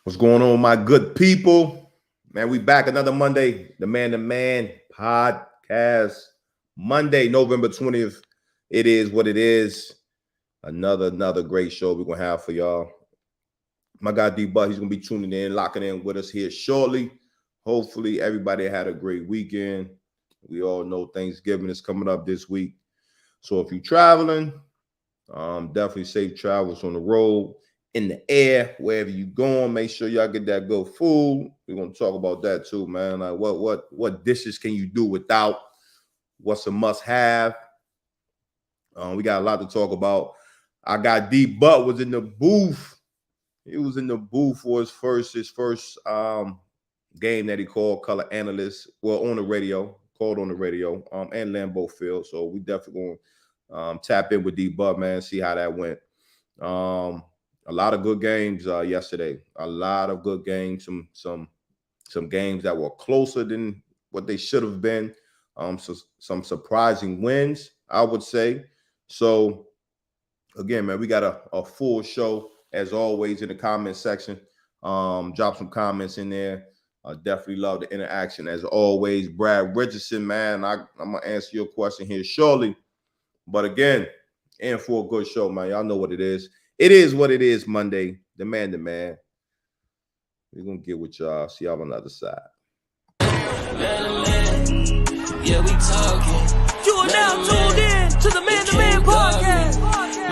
What's going on, my good people? Man, we back another Monday, the Man to Man podcast. Monday, November 20th. It is what it is. Another great show we're gonna have for y'all. My guy D Butt, he's gonna be tuning in, locking in with us here shortly. Hopefully, everybody had a great weekend. We all know Thanksgiving is coming up this week. So if you're traveling, definitely safe travels on the road, in the air, wherever you going. Make sure y'all get that good food. We're gonna talk about that too, man. Like what dishes can you do without? What's a must-have? We got a lot to talk about. I got D Butt was in the booth. He was in the booth for his first game that he called color analyst. Well, on the radio, called on the radio, and Lambeau Field. So we definitely gonna tap in with D Butt, man, see how that went. A lot of good games yesterday. A lot of good games. Some games that were closer than what they should have been. So some surprising wins, I would say. So again, man, we got a full show as always in the comment section. Drop some comments in there. I definitely love the interaction as always. Brad Richardson, man, I'm gonna answer your question here shortly. But again, in for a good show, man. Y'all know what it is. It is what it is. Monday, the man. We're gonna get with y'all. See y'all on the other side. Man, yeah, we talking. You are now tuned in to the Man to Man podcast.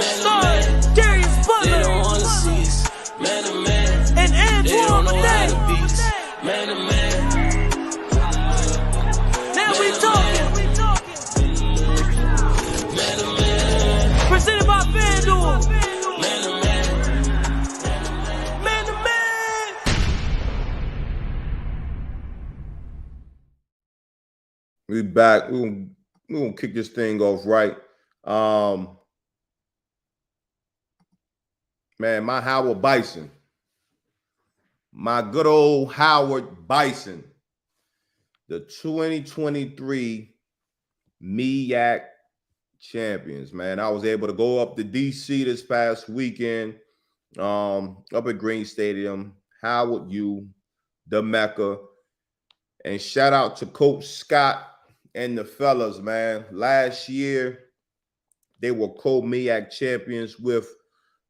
Starring Darius Butler. They don't wanna see us. Man to man. And They don't Antoine know how to Bethea. beat us. Man to man. Now we talking. Man to man. Presented by FanDuel. Man to man. Man to Man. We back. We're gonna kick this thing off right. Man, my Howard Bison. My good old Howard Bison. The 2023 MEAC champions, man. I was able to go up to DC this past weekend, up at Green Stadium, Howard U, the Mecca. And shout out to Coach Scott and the fellas, man. Last year, they were co-MEAC champions with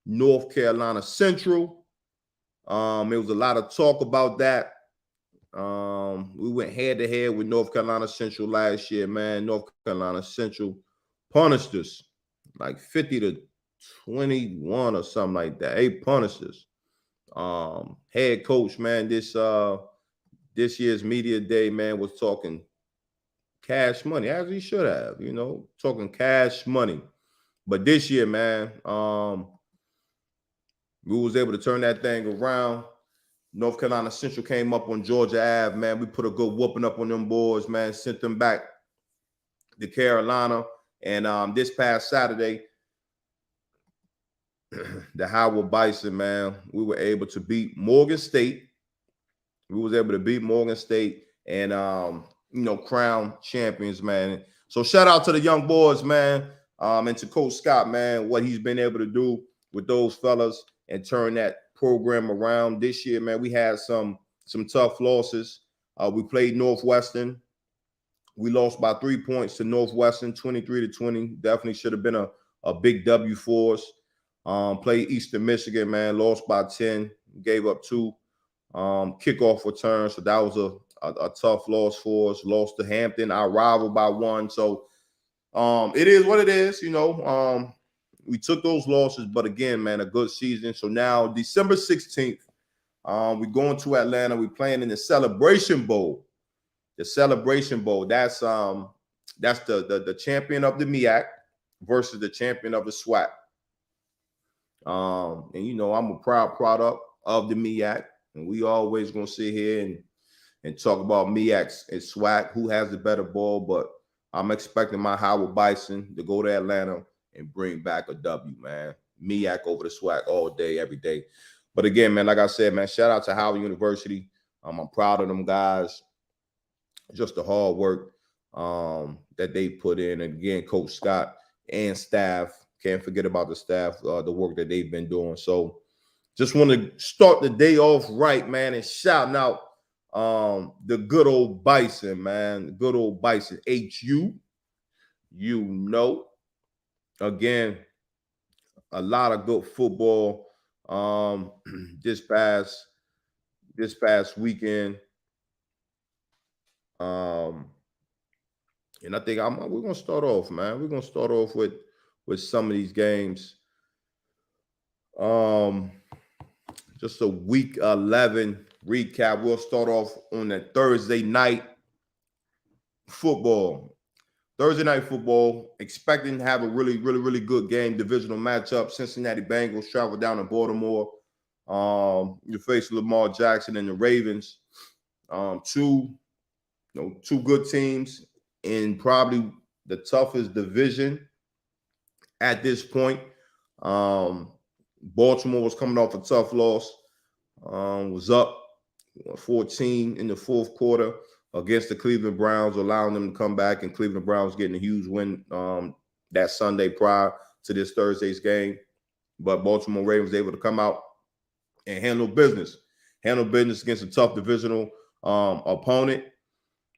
North Carolina Central. There was a lot of talk about that. We went head-to-head with North Carolina Central last year, man. North Carolina Central punished us like 50-21 or something like that. They punished us. Head coach, man, this year's media day, man, was talking cash money, as he should have, talking cash money. But this year, man, we was able to turn that thing around. North Carolina Central came up on Georgia Ave, man. We put a good whooping up on them boys, man. Sent them back to Carolina. And this past Saturday, the Howard Bison, man, we were able to beat Morgan State. We was able to beat Morgan State and, crown champions, man. So shout out to the young boys, man, and to Coach Scott, man, what he's been able to do with those fellas and turn that program around. This year, man, we had some tough losses. We played Northwestern. We lost by 3 points to Northwestern, 23-20. Definitely should have been a big W for us. Played Eastern Michigan, man, lost by 10. Gave up 2 kickoff returns, so that was a tough loss for us. Lost to Hampton, our rival, by 1. So it is what it is, we took those losses, but again, man, a good season. So now December 16th, we're going to Atlanta. We're playing in the Celebration Bowl. The Celebration Bowl. That's the champion of the MEAC versus the champion of the SWAC. And I'm a proud product of the MEAC, and we always gonna sit here and talk about MEAC and SWAC, who has the better ball. But I'm expecting my Howard Bison to go to Atlanta and bring back a W, man. MEAC over the SWAC all day, every day. But again, man, like I said, man, shout out to Howard University. I'm proud of them guys. Just the hard work that they put in. And again, Coach Scott and staff, can't forget about the staff, the work that they've been doing. So just want to start the day off right, man, and shouting out the good old Bison, man. The good old Bison. HU, you know. Again, a lot of good football this past weekend. And I think we're gonna start off, man. We're gonna start off with some of these games. Just a week 11 recap. We'll start off on that Thursday night football. Thursday night football, expecting to have a really good game, divisional matchup. Cincinnati Bengals travel down to Baltimore. You face Lamar Jackson and the Ravens. Two good teams in probably the toughest division at this point. Baltimore was coming off a tough loss. Was up 14 in the fourth quarter against the Cleveland Browns, allowing them to come back, and Cleveland Browns getting a huge win that Sunday prior to this Thursday's game. But Baltimore Ravens able to come out and handle business against a tough divisional opponent.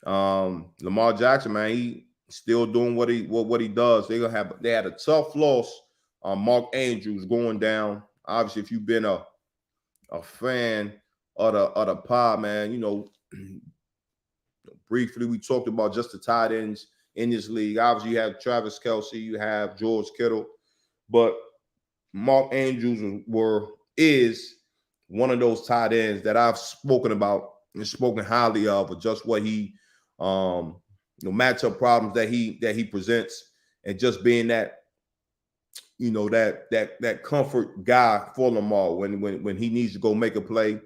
Lamar Jackson, man, he still doing what he does. They had a tough loss. Mark Andrews going down. Obviously, if you've been a fan of the pod, man, you know, briefly we talked about just the tight ends in this league. Obviously, you have Travis Kelce, you have George Kittle, but Mark Andrews is one of those tight ends that I've spoken about and spoken highly of just what he matchup problems that he presents, and just being that that comfort guy for Lamar when he needs to go make a play.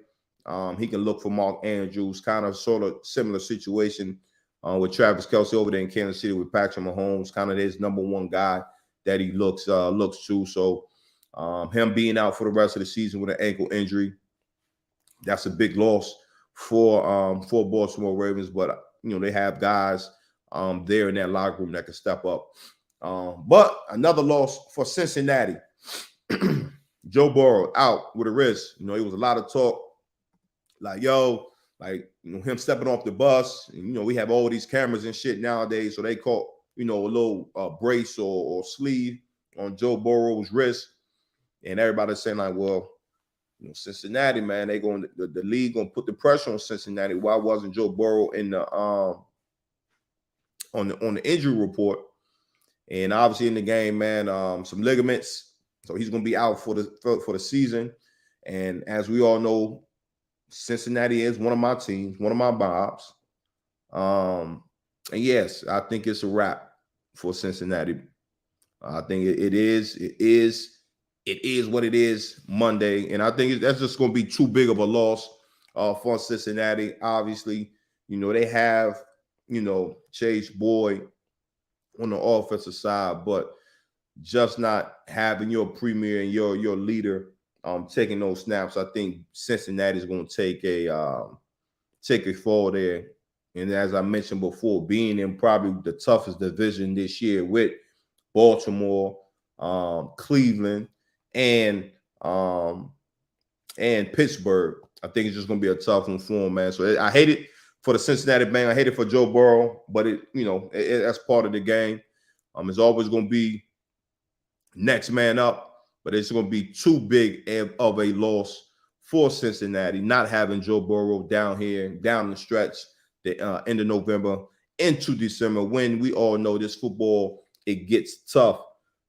He can look for Mark Andrews, kind of sort of similar situation with Travis Kelce over there in Kansas City with Patrick Mahomes, kind of his number one guy that he looks to. So him being out for the rest of the season with an ankle injury, that's a big loss for Baltimore Ravens. But they have guys there in that locker room that can step up. But another loss for Cincinnati. Joe Burrow out with a wrist. It was a lot of talk like, him stepping off the bus. And, we have all these cameras and shit nowadays. So they caught, a little brace or sleeve on Joe Burrow's wrist. And everybody's saying like, well, Cincinnati, man, the league gonna put the pressure on Cincinnati. Why wasn't Joe Burrow in the on the injury report? And obviously in the game, man, some ligaments, so he's gonna be out for the season. And as we all know, Cincinnati is one of my teams, one of my Bobs. And yes, I think it's a wrap for Cincinnati. I think it is what it is Monday, and I think that's just going to be too big of a loss for Cincinnati. Obviously, they have Chase Boyd on the offensive side, but just not having your premier and your leader taking those snaps. I think Cincinnati is going to take a fall there. And as I mentioned before, being in probably the toughest division this year with Baltimore, Cleveland, and Pittsburgh, I think it's just going to be a tough one for him, man. So I hate it for the Cincinnati Bengals. I hate it for Joe Burrow, but that's part of the game. It's always going to be next man up, but it's going to be too big of a loss for Cincinnati not having Joe Burrow down the stretch, the end of November into December, when we all know this football, it gets tough.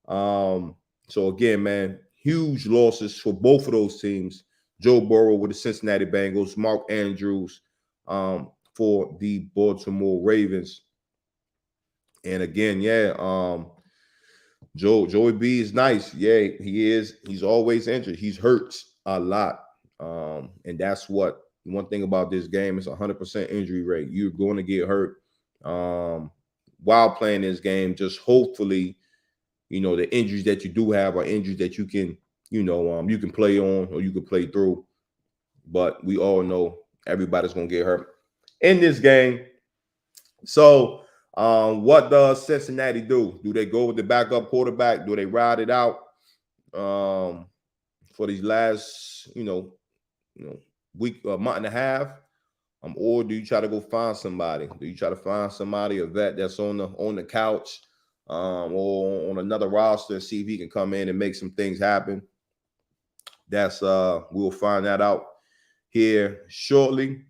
So again, man, huge losses for both of those teams. Joe Burrow with the Cincinnati Bengals, Mark Andrews for the Baltimore Ravens. And again, Joey B is nice. Yeah, he is. He's always injured. He's hurt a lot. And that's one thing about this game is 100% injury rate. You're going to get hurt while playing this game. Just hopefully, the injuries that you do have are injuries that you can, you can play on or you can play through. But we all know everybody's going to get hurt in this game. So what does Cincinnati do? Do they go with the backup quarterback? Do they ride it out for for these last, week, a month and a half, or do you try to go find somebody? Do you try to find somebody, a vet that's on the couch, or on another roster, and see if he can come in and make some things happen? That's we'll find that out here shortly.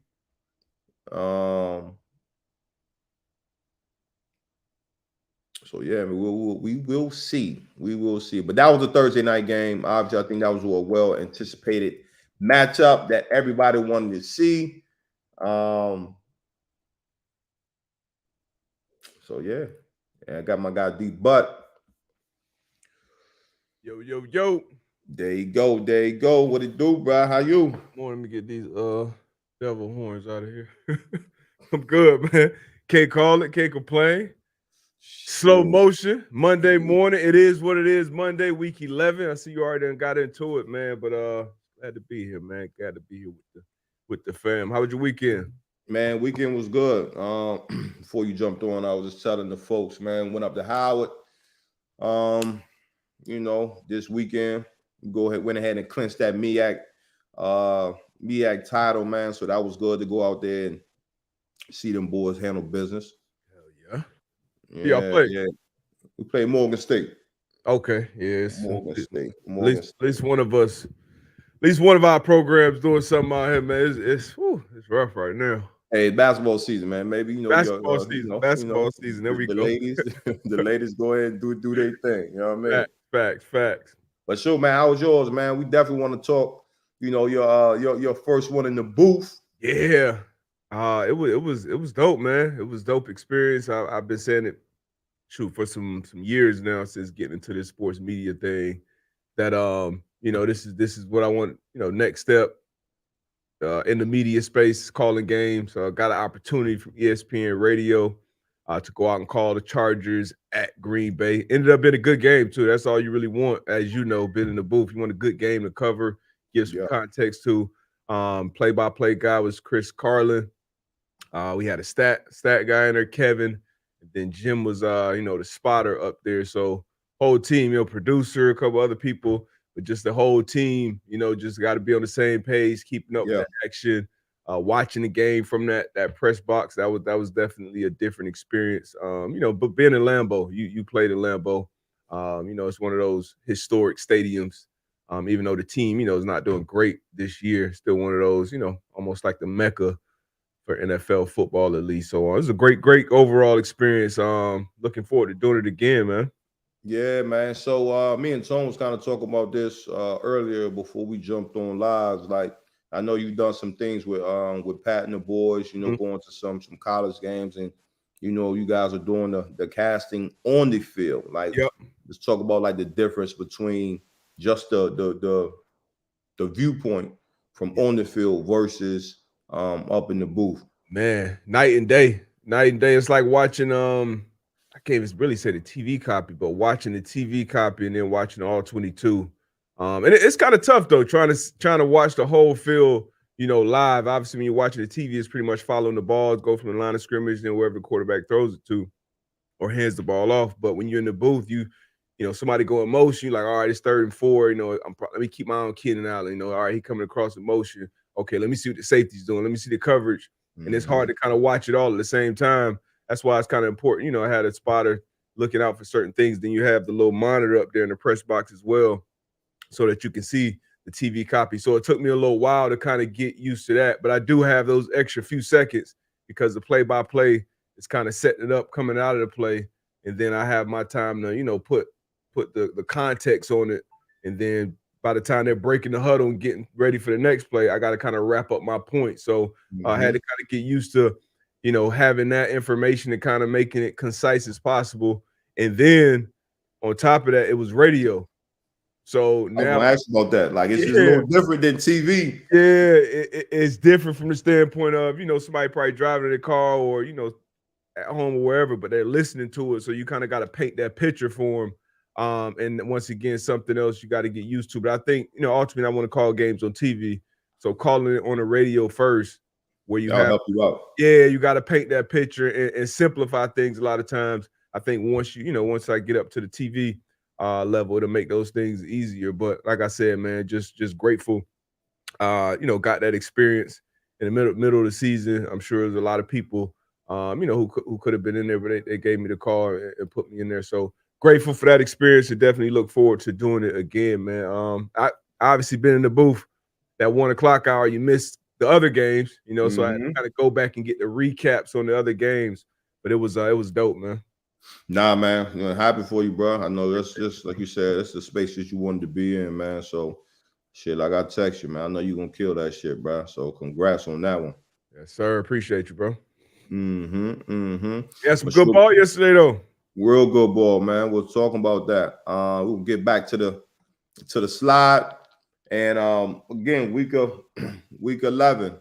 So yeah, we will see. We will see. But that was a Thursday night game. Obviously, I think that was a well anticipated matchup that everybody wanted to see. So yeah, I got my guy D Butt. Yo, yo, yo. There you go. There you go. What it do, bro? How you? Let me get these devil horns out of here. I'm good, man. Can't call it, can't complain. Slow motion, Monday morning. It is what it is. Monday, week 11. I see you already done got into it, man. But glad to be here, man. Glad to be here with the fam. How was your weekend? Man, weekend was good. Before you jumped on, I was just telling the folks, man, went up to Howard. This weekend, went ahead and clinched that MEAC title, man. So that was good to go out there and see them boys handle business. Hell yeah. Y'all play? Yeah. We played Morgan State. Okay, yes. Morgan State. At least one of us, at least one of our programs doing something out here, man. It's rough right now. Hey, basketball season, man. Maybe basketball season. There we go. The ladies go ahead and do their thing. You know what I mean? Facts. But sure, man. How was yours, man? We definitely want to talk. Your first one in the booth. Yeah. It was dope, man. It was dope experience. I've been saying it, for some years now, since getting into this sports media thing. That this is what I want. Next step. In the media space, calling games. Got an opportunity from ESPN Radio to go out and call the Chargers at Green Bay. Ended up being a good game, too. That's all you really want, as you know, being in the booth. You want a good game to cover, give some context to. Play-by-play guy was Chris Carlin. We had a stat guy in there, Kevin. And then Jim was, the spotter up there. So whole team, producer, a couple other people. But just the whole team, just got to be on the same page, keeping up with that action, watching the game from that press box. That was definitely a different experience. But being in Lambeau, you played in Lambeau. It's one of those historic stadiums. Even though the team, is not doing great this year, still one of those, almost like the Mecca for NFL football, at least. So it was a great overall experience. Looking forward to doing it again, man. Yeah, man. So me and Tone was kind of talking about this earlier before we jumped on live. Like, I know you've done some things with Pat and the boys, going to some college games, and you guys are doing the casting on the field. Like, let's talk about like the difference between just the viewpoint from on the field versus up in the booth. Man, night and day. It's like watching I can't even really say the TV copy, but watching the TV copy and then watching all 22. And it's kind of tough though, trying to watch the whole field, live. Obviously, when you're watching the TV, it's pretty much following the ball, go from the line of scrimmage, then wherever the quarterback throws it to, or hands the ball off. But when you're in the booth, somebody go in motion, you're like, all right, it's 3rd and 4. Let me keep my own Keenan Allen. All right, he coming across in motion. Okay, let me see what the safety's doing. Let me see the coverage. And it's hard to kind of watch it all at the same time. That's why it's kind of important. I had a spotter looking out for certain things. Then you have the little monitor up there in the press box as well, so that you can see the TV copy. So it took me a little while to kind of get used to that. But I do have those extra few seconds because the play-by-play is kind of setting it up coming out of the play. And then I have my time to, put the context on it. And then by the time they're breaking the huddle and getting ready for the next play, I got to kind of wrap up my point. So I had to kind of get used to, having that information and kind of making it concise as possible. And then on top of that, it was radio. So now I'm gonna ask about that. Like, it's just a little different than TV. Yeah, it's different from the standpoint of, somebody probably driving in a car or, at home or wherever, but they're listening to it. So you kind of got to paint that picture for them. And once again, something else you got to get used to. But I think, ultimately, I want to call games on TV. So calling it on the radio first, where you help you out. Yeah, you got to paint that picture and simplify things a lot of times. I think once I get up to the TV, level to make those things easier. But like I said, man, just grateful. Got that experience in the middle of the season. I'm sure there's a lot of people, who could have been in there, but they gave me the call and put me in there. So grateful for that experience and definitely look forward to doing it again, man. I obviously been in the booth that 1 o'clock hour. You missed the other games, so I had to Mhm. kind of go back and get the recaps on the other games. But it was dope, man. Nah, man, happy for you, bro. I know that's just like you said, that's the space that you wanted to be in, man. So, shit, like I text you, man. I know you're gonna kill that shit, bro. So, congrats on that one. Yes, sir. Appreciate you, bro. Mm-hmm. Mm-hmm. You had some But good sure, ball yesterday, though. real good ball, man. We're talking about that. We'll get back to the slide, and again, week 11.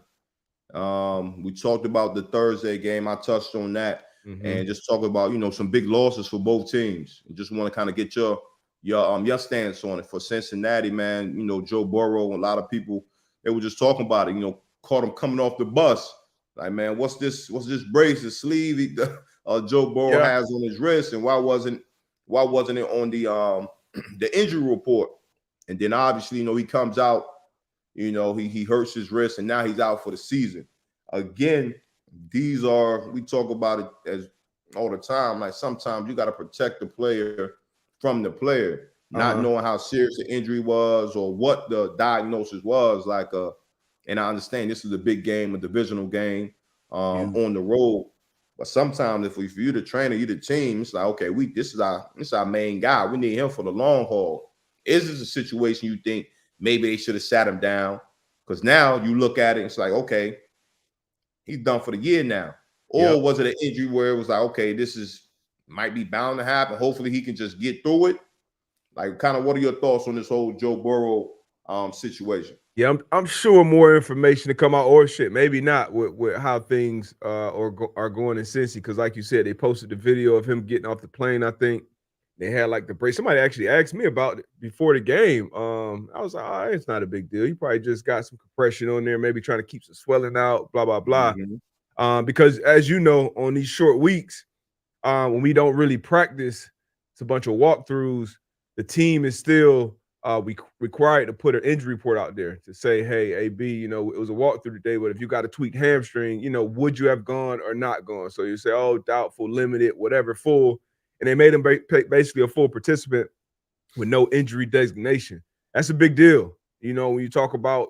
We talked about the Thursday game. I touched on that, Mm-hmm. and just talk about some big losses for both teams. And just want to kind of get your stance on it for Cincinnati, man. Joe Burrow. A lot of people they were just talking about it. Caught him coming off the bus. Like, man, what's this? What's this brace, the sleeve Joe Burrow Yeah. has on his wrist, and why wasn't it on the the injury report? And then obviously, he comes out. He hurts his wrist, and now he's out for the season. Again, we talk about it as all the time. Like, sometimes you got to protect the player from the player, not Uh-huh. knowing how serious the injury was or what the diagnosis was. And I understand this is a big game, a divisional game Huge. on the road. But sometimes if you're the trainer, you're the team, it's like, okay, this is our main guy. We need him for the long haul. Is this a situation you think maybe they should have sat him down? Because now you look at it, it's like, okay, he's done for the year now. Yep. Or was it an injury where it was like, okay, might be bound to happen. Hopefully he can just get through it. Like, kind of, what are your thoughts on this whole Joe Burrow situation? Yeah, I'm sure more information to come out, or shit, maybe not with how things are going in Cincy, because like you said, they posted the video of him getting off the plane. I think they had like the brace. Somebody actually asked me about it before the game. I was like, oh, it's not a big deal. He probably just got some compression on there, maybe trying to keep some swelling out, blah blah blah. Mhm. Because as you know, on these short weeks, when we don't really practice, it's a bunch of walkthroughs. The team is still required to put an injury report out there to say, hey, AB, it was a walkthrough today, but if you got a tweaked hamstring, would you have gone or not gone? So you say, oh, doubtful, limited, whatever, full. And they made him basically a full participant with no injury designation. That's a big deal. When you talk about,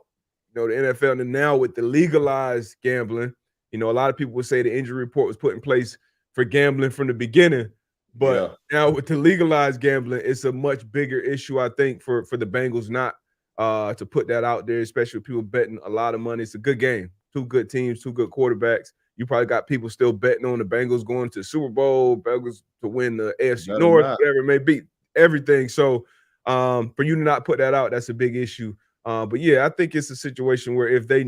the NFL, and now with the legalized gambling, a lot of people would say the injury report was put in place for gambling from the beginning. But Yeah. now with the legalized gambling, it's a much bigger issue, I think, for the Bengals not to put that out there, especially with people betting a lot of money. It's a good game. Two good teams, two good quarterbacks. You probably got people still betting on the Bengals going to the Super Bowl, Bengals to win the AFC Better North, not. whatever it may be, everything. So for you to not put that out, that's a big issue. But yeah, I think it's a situation where if they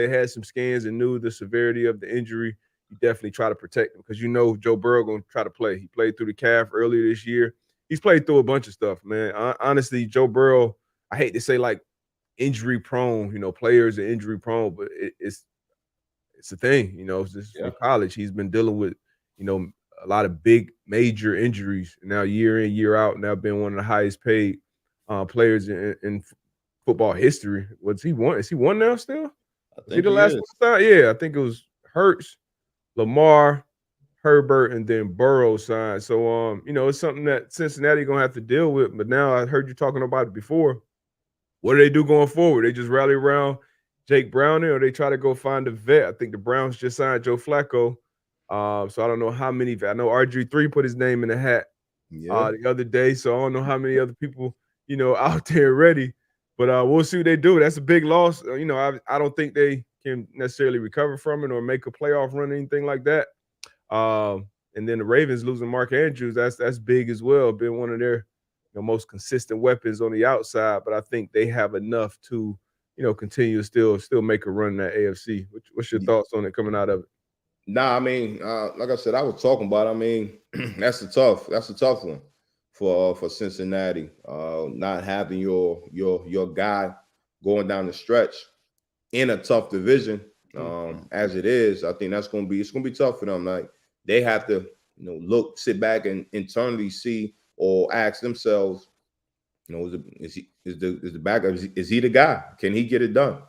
had some scans and knew the severity of the injury, you definitely try to protect him, because Joe Burrow going to try to play. He played through the calf earlier this year. He's played through a bunch of stuff, man. Honestly, Joe Burrow, I hate to say like injury prone, players are injury prone, but it's a thing, it's just Yeah. from college. He's been dealing with, a lot of big major injuries now, year in, year out, now been one of the highest paid players in football history. What's he won? Is he won now still? I Was he think the he last is. one? Yeah, I think it was Hurts, Lamar, Herbert, and then Burrow signed. So it's something that Cincinnati gonna have to deal with. But now I heard you talking about it before. What do they do going forward? They just rally around Jake Browning, or they try to go find a vet? I think the Browns just signed Joe Flacco. So I don't know how many. I know RG3 put his name in the hat Yeah. the other day. So I don't know how many other people, out there ready. But we'll see what they do. That's a big loss. I don't think they can necessarily recover from it or make a playoff run or anything like that. And then the Ravens losing Mark Andrews, that's big as well. Been one of their most consistent weapons on the outside. But I think they have enough to, continue to still make a run in that AFC. What's your thoughts on it coming out of it? Nah, I mean, like I said, I was talking about. I mean, that's a tough one for Cincinnati. Not having your guy going down the stretch in a tough division, as it is. I think it's gonna be tough for them. Like, they have to, sit back and internally see or ask themselves, is the backup, is he the guy? Can he get it done?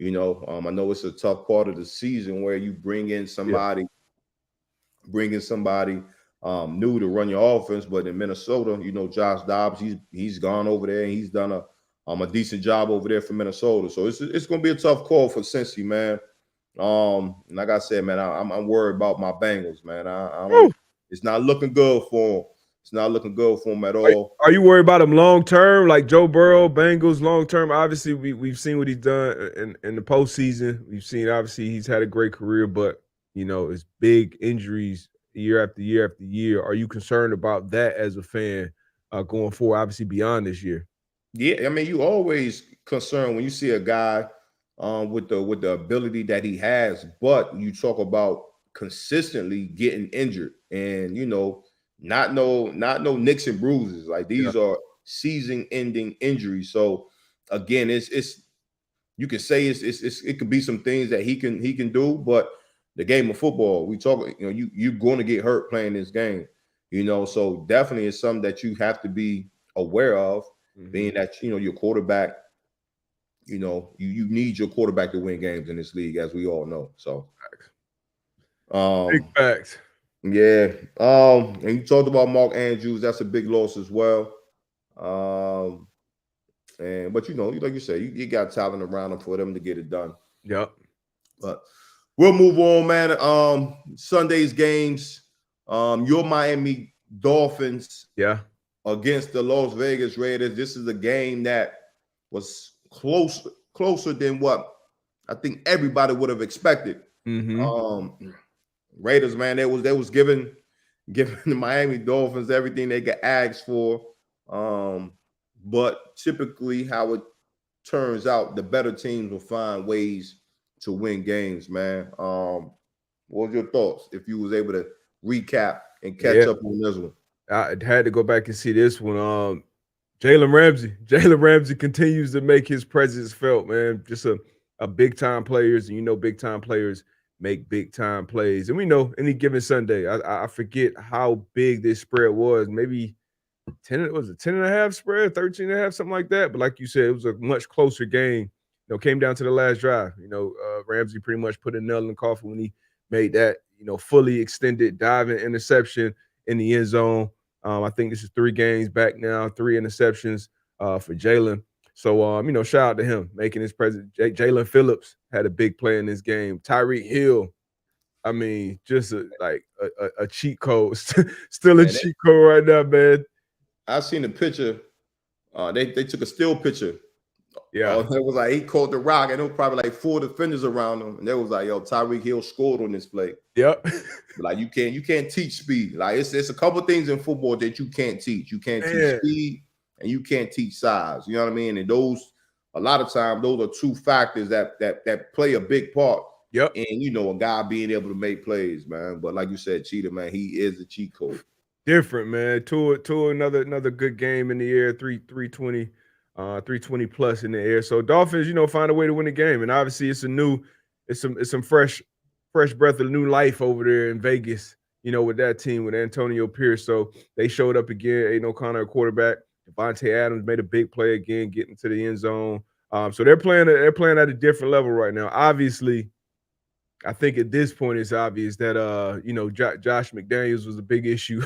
I know it's a tough part of the season where you Yeah. bring in somebody new to run your offense, but in Minnesota, Josh Dobbs, he's gone over there and he's done a decent job over there for Minnesota. So it's going to be a tough call for Cincy, man. Like I said, man, I'm worried about my Bengals, man. I don't. Woo. It's not looking good for them. It's not looking good for them at Are, all. are you worried about him long term, like Joe Burrow, Bengals long term? Obviously, we've seen what he's done in the postseason. We've seen obviously he's had a great career, but it's big injuries year after year after year. Are you concerned about that as a fan going forward? Obviously, beyond this year. Yeah, I mean, you always concerned when you see a guy with the ability that he has, but you talk about consistently getting injured, and not no nicks and bruises. Like Yeah. these are season-ending injuries. So again, it's you can say it could be some things that he can do, but the game of football, we talk, you're going to get hurt playing this game, so definitely it's something that you have to be aware of, being that your quarterback, you need your quarterback to win games in this league, as we all know. So Big um facts. yeah, and you talked about Mark Andrews, that's a big loss as well. um but like you said, you got talent around them for them to get it done. Yep. But we'll move on, man. Sunday's games. Your Miami Dolphins Yeah. against the Las Vegas Raiders. This is a game that was closer than what I think everybody would have expected. Mm-hmm. Raiders, man, they was giving the Miami Dolphins everything they could ask for. But typically, how it turns out, the better teams will find ways to win games, man. What was your thoughts if you was able to recap and catch Yeah. up on this one? I had to go back and see this one. Jalen Ramsey. Jalen Ramsey continues to make his presence felt, man. Just a big time players, and big time players make big time plays. And we know any given Sunday, I forget how big this spread was. Maybe 10, was it 10 and a half spread, 13 and a half, something like that. But like you said, it was a much closer game. Came down to the last drive. Ramsey pretty much put a nail in the coffin when he made that, fully extended diving interception in the end zone. I think this is 3 games back now, 3 interceptions for Jalen. So, shout out to him making his presence. Jalen Phillips had a big play in this game. Tyreek Hill, I mean, just a cheat code, still a Man, cheat code right now, man. I seen a picture. They took a still picture. Yeah. It was like he caught the rock, and there was probably like 4 defenders around him, and they was like, "Yo, Tyreek Hill scored on this play." Yep. But like you can't teach speed. Like it's a couple things in football that you can't teach. You can't teach Man. speed, and you can't teach size. You know what I mean? And those, a lot of times, those are 2 factors that play a big part. Yep. And a guy being able to make plays, man. But like you said, Cheetah, man, he is a cheat code. Different, man. Two another good game in the air, 320, 320 plus in the air. So Dolphins, find a way to win the game. And obviously it's some fresh breath of new life over there in Vegas, with that team with Antonio Pierce. So they showed up again. Aiden O'Connor, quarterback. Devontae Adams made a big play again, getting to the end zone. So they're playing at a different level right now. Obviously, I think at this point it's obvious that Josh McDaniels was a big issue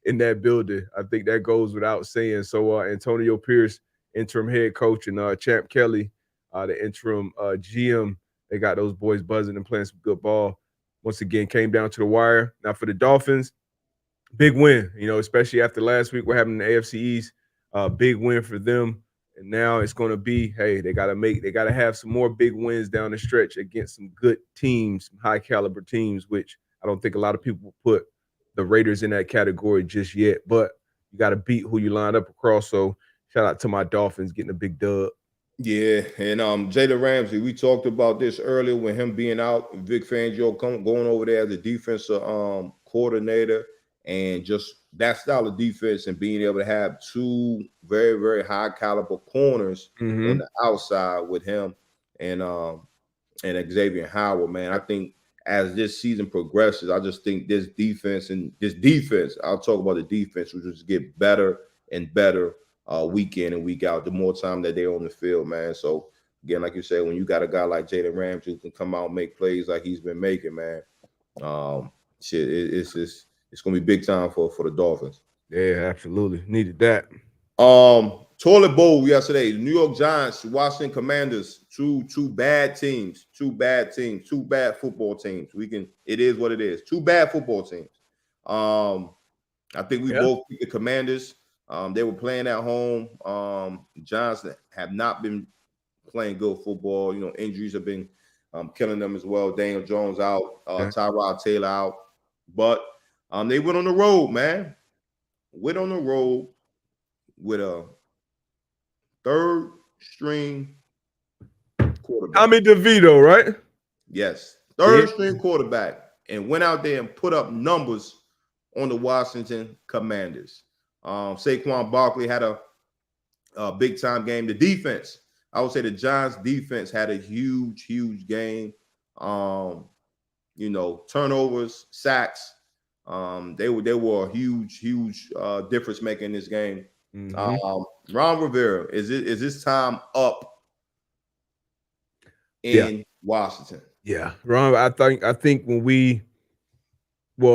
in that building. I think that goes without saying. So Antonio Pierce, interim head coach, and Champ Kelly, the interim GM, they got those boys buzzing and playing some good ball. Once again, came down to the wire. Now for the Dolphins, big win, especially after last week, we're having the AFC East, big win for them. And now it's going to be, hey, they got to have some more big wins down the stretch against some good teams, some high caliber teams, which I don't think a lot of people put the Raiders in that category just yet. But you got to beat who you line up across. So shout out to my Dolphins getting a big dub. Yeah, and Jalen Ramsey, we talked about this earlier with him being out, Vic Fangio going over there as a defensive coordinator, and just that style of defense and being able to have 2 very, very high caliber corners on the outside with him and Xavier Howard, man. I think as this season progresses, I just think this defense, I'll talk about the defense, will just get better and better week in and week out, the more time that they're on the field, man. So, again, like you said, when you got a guy like Jalen Ramsey who can come out and make plays like he's been making, man, it's going to be big time for the Dolphins. Yeah, absolutely. Needed that. Toilet bowl yesterday. The New York Giants, Washington Commanders, two bad teams, two bad football teams. It is what it is. Two bad football teams. I think we both picked the Commanders. They were playing at home. Giants have not been playing good football. Injuries have been killing them as well. Daniel Jones out, Tyrod Taylor out. But they went on the road, man. Went on the road with a third string quarterback. Tommy DeVito, right? Yes. Third string quarterback, and went out there and put up numbers on the Washington Commanders. Saquon Barkley had a big time game. The defense, I would say the Giants defense had a huge game. Turnovers, sacks. They were a huge difference maker in this game. Ron Rivera, is this time up in Washington? Yeah, Ron. I think when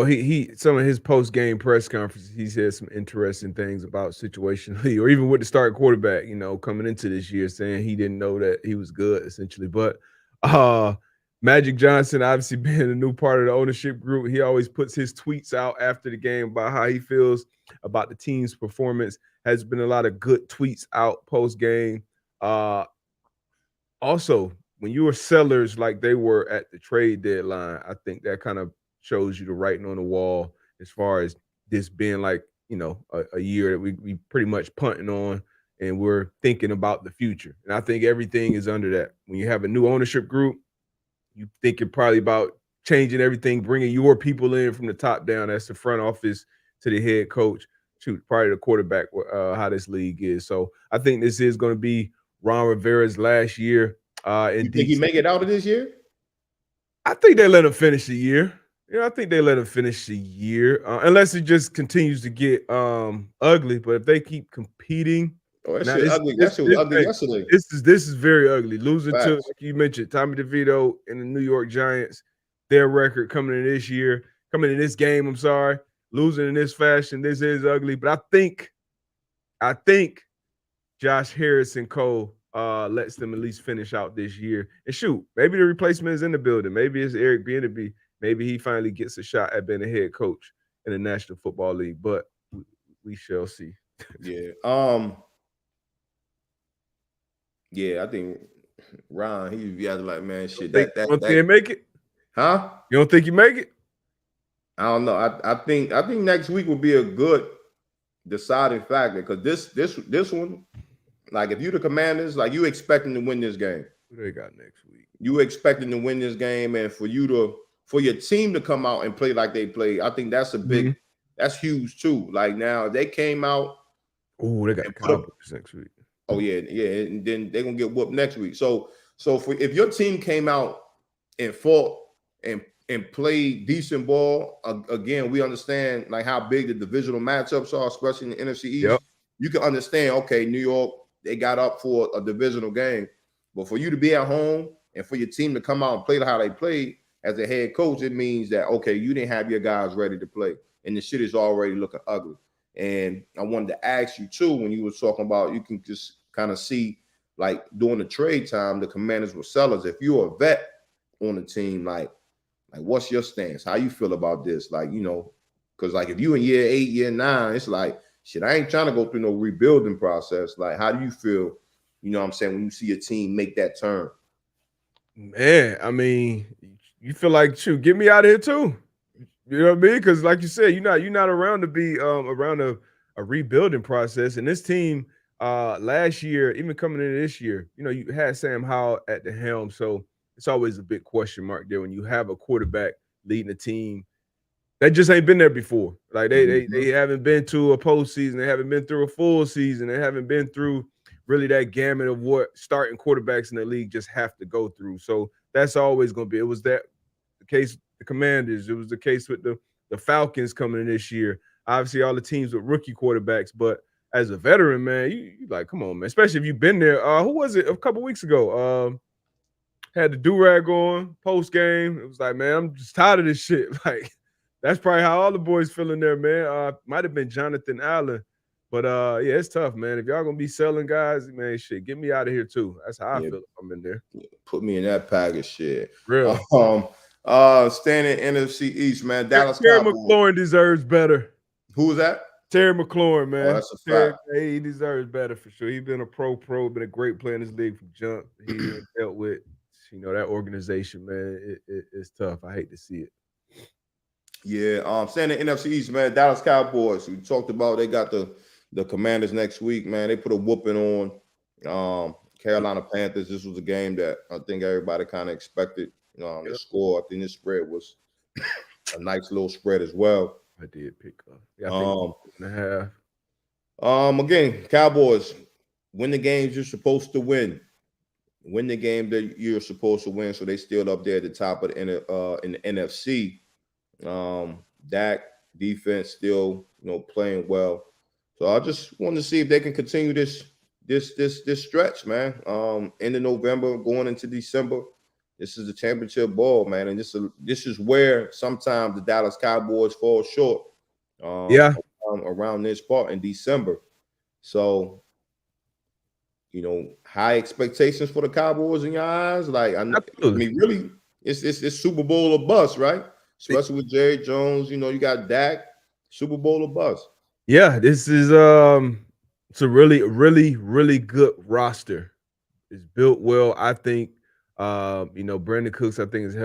he some of his post game press conferences, he said some interesting things about situationally, or even with the starting quarterback, coming into this year, saying he didn't know that he was good, essentially. But Magic Johnson, obviously being a new part of the ownership group, he always puts his tweets out after the game about how he feels about the team's performance. Has been a lot of good tweets out post game. Also, when you were sellers like they were at the trade deadline, I think that kind of shows you the writing on the wall as far as this being like, a year that we pretty much punting on, and we're thinking about the future. And I think everything is under that. When you have a new ownership group, you thinking probably about changing everything, bringing your people in from the top down. That's the front office to the head coach, probably the quarterback, how this league is. So I think this is going to be Ron Rivera's last year. You think he make it out of this year? I think they let him finish the year. I think they let him finish the year, unless it just continues to get ugly. But if they keep competing, that shit ugly. That shit was ugly yesterday. This is very ugly. Losing to, like you mentioned, Tommy DeVito and the New York Giants, their record coming in this game. I'm sorry, losing in this fashion. This is ugly. But I think Josh Harris and Co. Lets them at least finish out this year. And shoot, maybe the replacement is in the building. Maybe it's Eric Bieniemy. Maybe he finally gets a shot at being a head coach in the National Football League. But we shall see. Yeah. Yeah, I think Ron, he has like, man, shit. You don't think he make it? Huh? You don't think he make it? I don't know. I think next week will be a good deciding factor, because this one, like, if you the Commanders, like, you expecting to win this game. Who they got next week? You expecting to win this game, and for your team to come out and play like they play, I think that's a big, that's huge too. Like, now they came out. Oh, they got the Cowboys next week. Oh yeah, and then they're gonna get whooped next week. So if your team came out and fought and played decent ball, again, we understand like how big the divisional matchups are, especially in the NFC East. Yep. You can understand, okay, New York, they got up for a divisional game, but for you to be at home and for your team to come out and play how they played as a head coach, it means that, okay, you didn't have your guys ready to play, and the shit is already looking ugly. And I wanted to ask you too, when you were talking about, you can just kind of see, like, during the trade time, the Commanders were sellers. If you're a vet on the team, like what's your stance? How you feel about this? Like, because like if you in year 8, year 9, it's like, shit, I ain't trying to go through no rebuilding process. Like, how do you feel, what I'm saying, when you see a team make that turn? Man, I mean, you feel like, shoot, get me out of here too. You know what I mean? Because like you said, you're not around to be around a rebuilding process. And this team last year, even coming into this year, you had Sam Howell at the helm. So it's always a big question mark there when you have a quarterback leading a team that just ain't been there before. Like they haven't been to a postseason, they haven't been through a full season, they haven't been through really that gamut of what starting quarterbacks in the league just have to go through. So that's always going to be. It was that case with the Commanders. It was the case with the Falcons coming in this year. Obviously, all the teams with rookie quarterbacks. But as a veteran, man, you like, come on, man. Especially if you've been there. Who was it a couple weeks ago? Had the do-rag on post game. It was like, man, I'm just tired of this shit. Like, that's probably how all the boys feeling there, man. Might have been Jonathan Allen. But yeah, it's tough, man. If y'all gonna be selling guys, man, shit, get me out of here too. That's how I feel if I'm in there. Put me in that package, shit. Real. Standing NFC East, man. Dallas Terry Cowboys. McLaurin deserves better. Who was that? Terry McLaurin, man. That's a fact. He deserves better for sure. He's been a pro, been a great player in this league from jump. He dealt with, that organization, man. It's tough. I hate to see it. Yeah, standing NFC East, man. Dallas Cowboys. We talked about they got the Commanders next week, man. They put a whooping on Carolina Panthers. This was a game that I think everybody kind of expected the score. I think this spread was a nice little spread as well. I did pick up. Yeah, I think 1.5. Again, Cowboys win the games you're supposed to win. Win the game that you're supposed to win, so they still up there at the top of in the NFC. Dak defense still playing well. So I just want to see if they can continue this stretch, man. End of November, going into December. This is the championship ball, man, and this is where sometimes the Dallas Cowboys fall short. Around this part in December. So, high expectations for the Cowboys in your eyes. Like I mean, really, it's Super Bowl or bust, right? Especially with Jerry Jones. You got Dak, Super Bowl or bust. Yeah, this is it's a really, really, really good roster. It's built well. I think Brandon Cooks, I think, is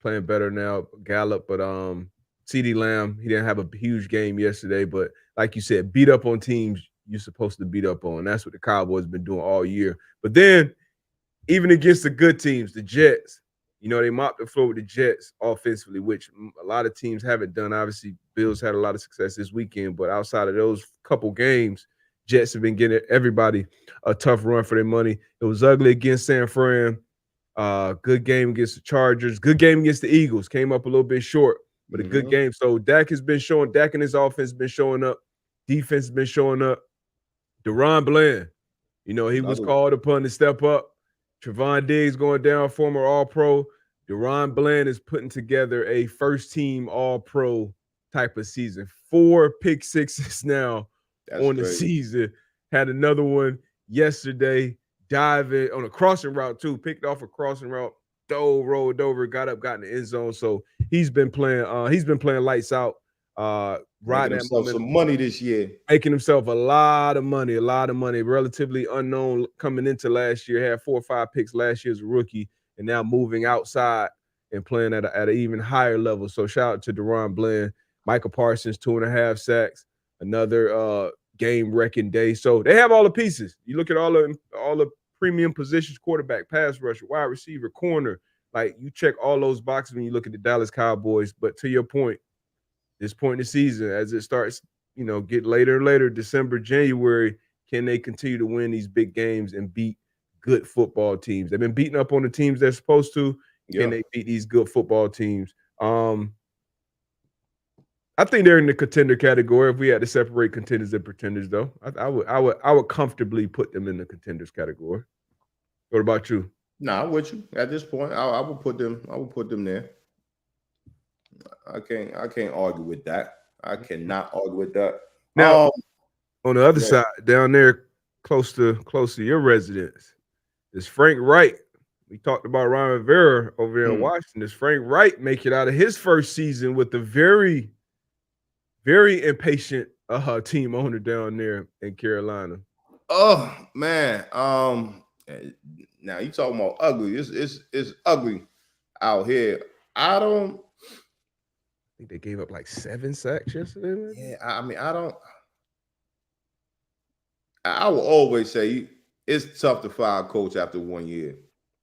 playing better now. Gallup, but CeeDee Lamb, he didn't have a huge game yesterday, but like you said, beat up on teams you're supposed to beat up on. That's what the Cowboys been doing all year. But then, even against the good teams, the Jets, they mopped the floor with the Jets offensively, which a lot of teams haven't done. Obviously, Bills had a lot of success this weekend, but outside of those couple games, Jets have been getting everybody a tough run for their money. It was ugly against San Fran. Good game against the Chargers. Good game against the Eagles. Came up a little bit short, but a good game. So Dak and his offense has been showing up. Defense has been showing up. Deron Bland, he was called upon to step up. Trevon Diggs going down, former All-Pro. Deron Bland is putting together a first-team All-Pro type of season. 4 pick sixes now on the season. Had another one yesterday. Diving on a crossing route too. Picked off a crossing route. Rolled over, got up, got in the end zone. So he's been playing. Lights out. Riding himself some money this year. Making himself a lot of money. Relatively unknown coming into last year. Had 4 or 5 picks last year as a rookie, and now moving outside and playing at an even higher level. So shout out to Deron Bland. Michael Parsons, 2.5 sacks. Another game-wrecking day. So they have all the pieces. You look at all the premium positions: quarterback, pass rusher, wide receiver, corner. Like, you check all those boxes when you look at the Dallas Cowboys. But to your point, this point in the season, as it starts, get later and later, December, January, can they continue to win these big games and beat good football teams? They've been beating up on the teams they're supposed to. Can they beat these good football teams? I think they're in the contender category. If we had to separate contenders and pretenders, though, I would comfortably put them in the contenders category. What about you? Nah, I'm with you. At this point, I would put them. I would put them there. I can't argue with that. I cannot argue with that. Now, on the other side, down there, close to your residence, is Frank Wright. We talked about Ron Rivera over there in Washington. Does Frank Wright make it out of his first season with a very, very impatient team owner down there in Carolina? Oh man, now you talking about ugly? It's ugly out here. I think they gave up like 7 sacks yesterday. Man. Yeah, I mean, I will always say it's tough to fire a coach after 1 year.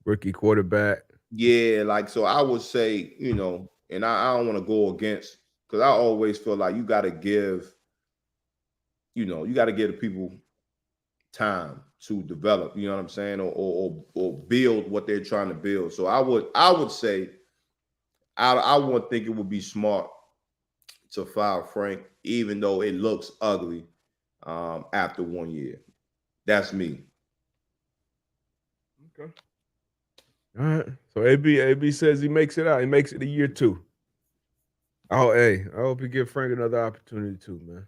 Rookie quarterback. Yeah, like, so I would say, and I don't want to go against, because I always feel like you got to give the people time to develop, you know what I'm saying, or build what they're trying to build. So I would say I wouldn't think it would be smart to fire Frank, even though it looks ugly after 1 year. That's me. Okay. All right. So AB says he makes it out. He makes it a year 2. Oh, hey, I hope he give Frank another opportunity too, man.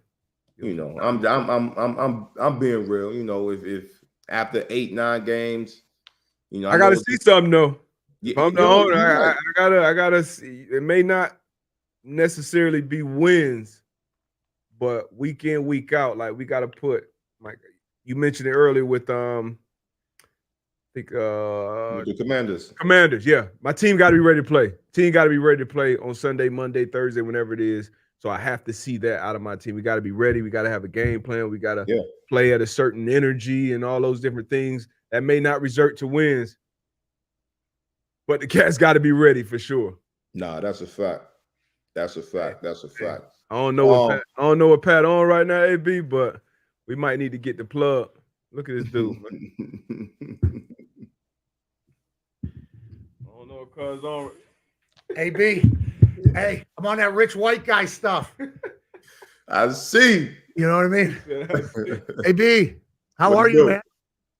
You know, I'm being real. You know, if after 8-9 games, you know, I gotta see something though. If I'm the owner, I gotta see. It may not necessarily be wins, but week in, week out, like we gotta put, like you mentioned it earlier with I think the Commanders. Commanders, yeah. My team got to be ready to play. Team got to be ready to play on Sunday, Monday, Thursday, whenever it is. So I have to see that out of my team. We got to be ready. We got to have a game plan. We got to play at a certain energy and all those different things that may not result to wins. But the Cats got to be ready for sure. Nah, that's a fact. That's a fact. That's a fact. I don't know what Pat on right now, AB, but we might need to get the plug. Look at this dude, man. I don't know what cuz on. AB, hey, I'm on that rich white guy stuff. I see. You know what I mean? AB, how What are you, man?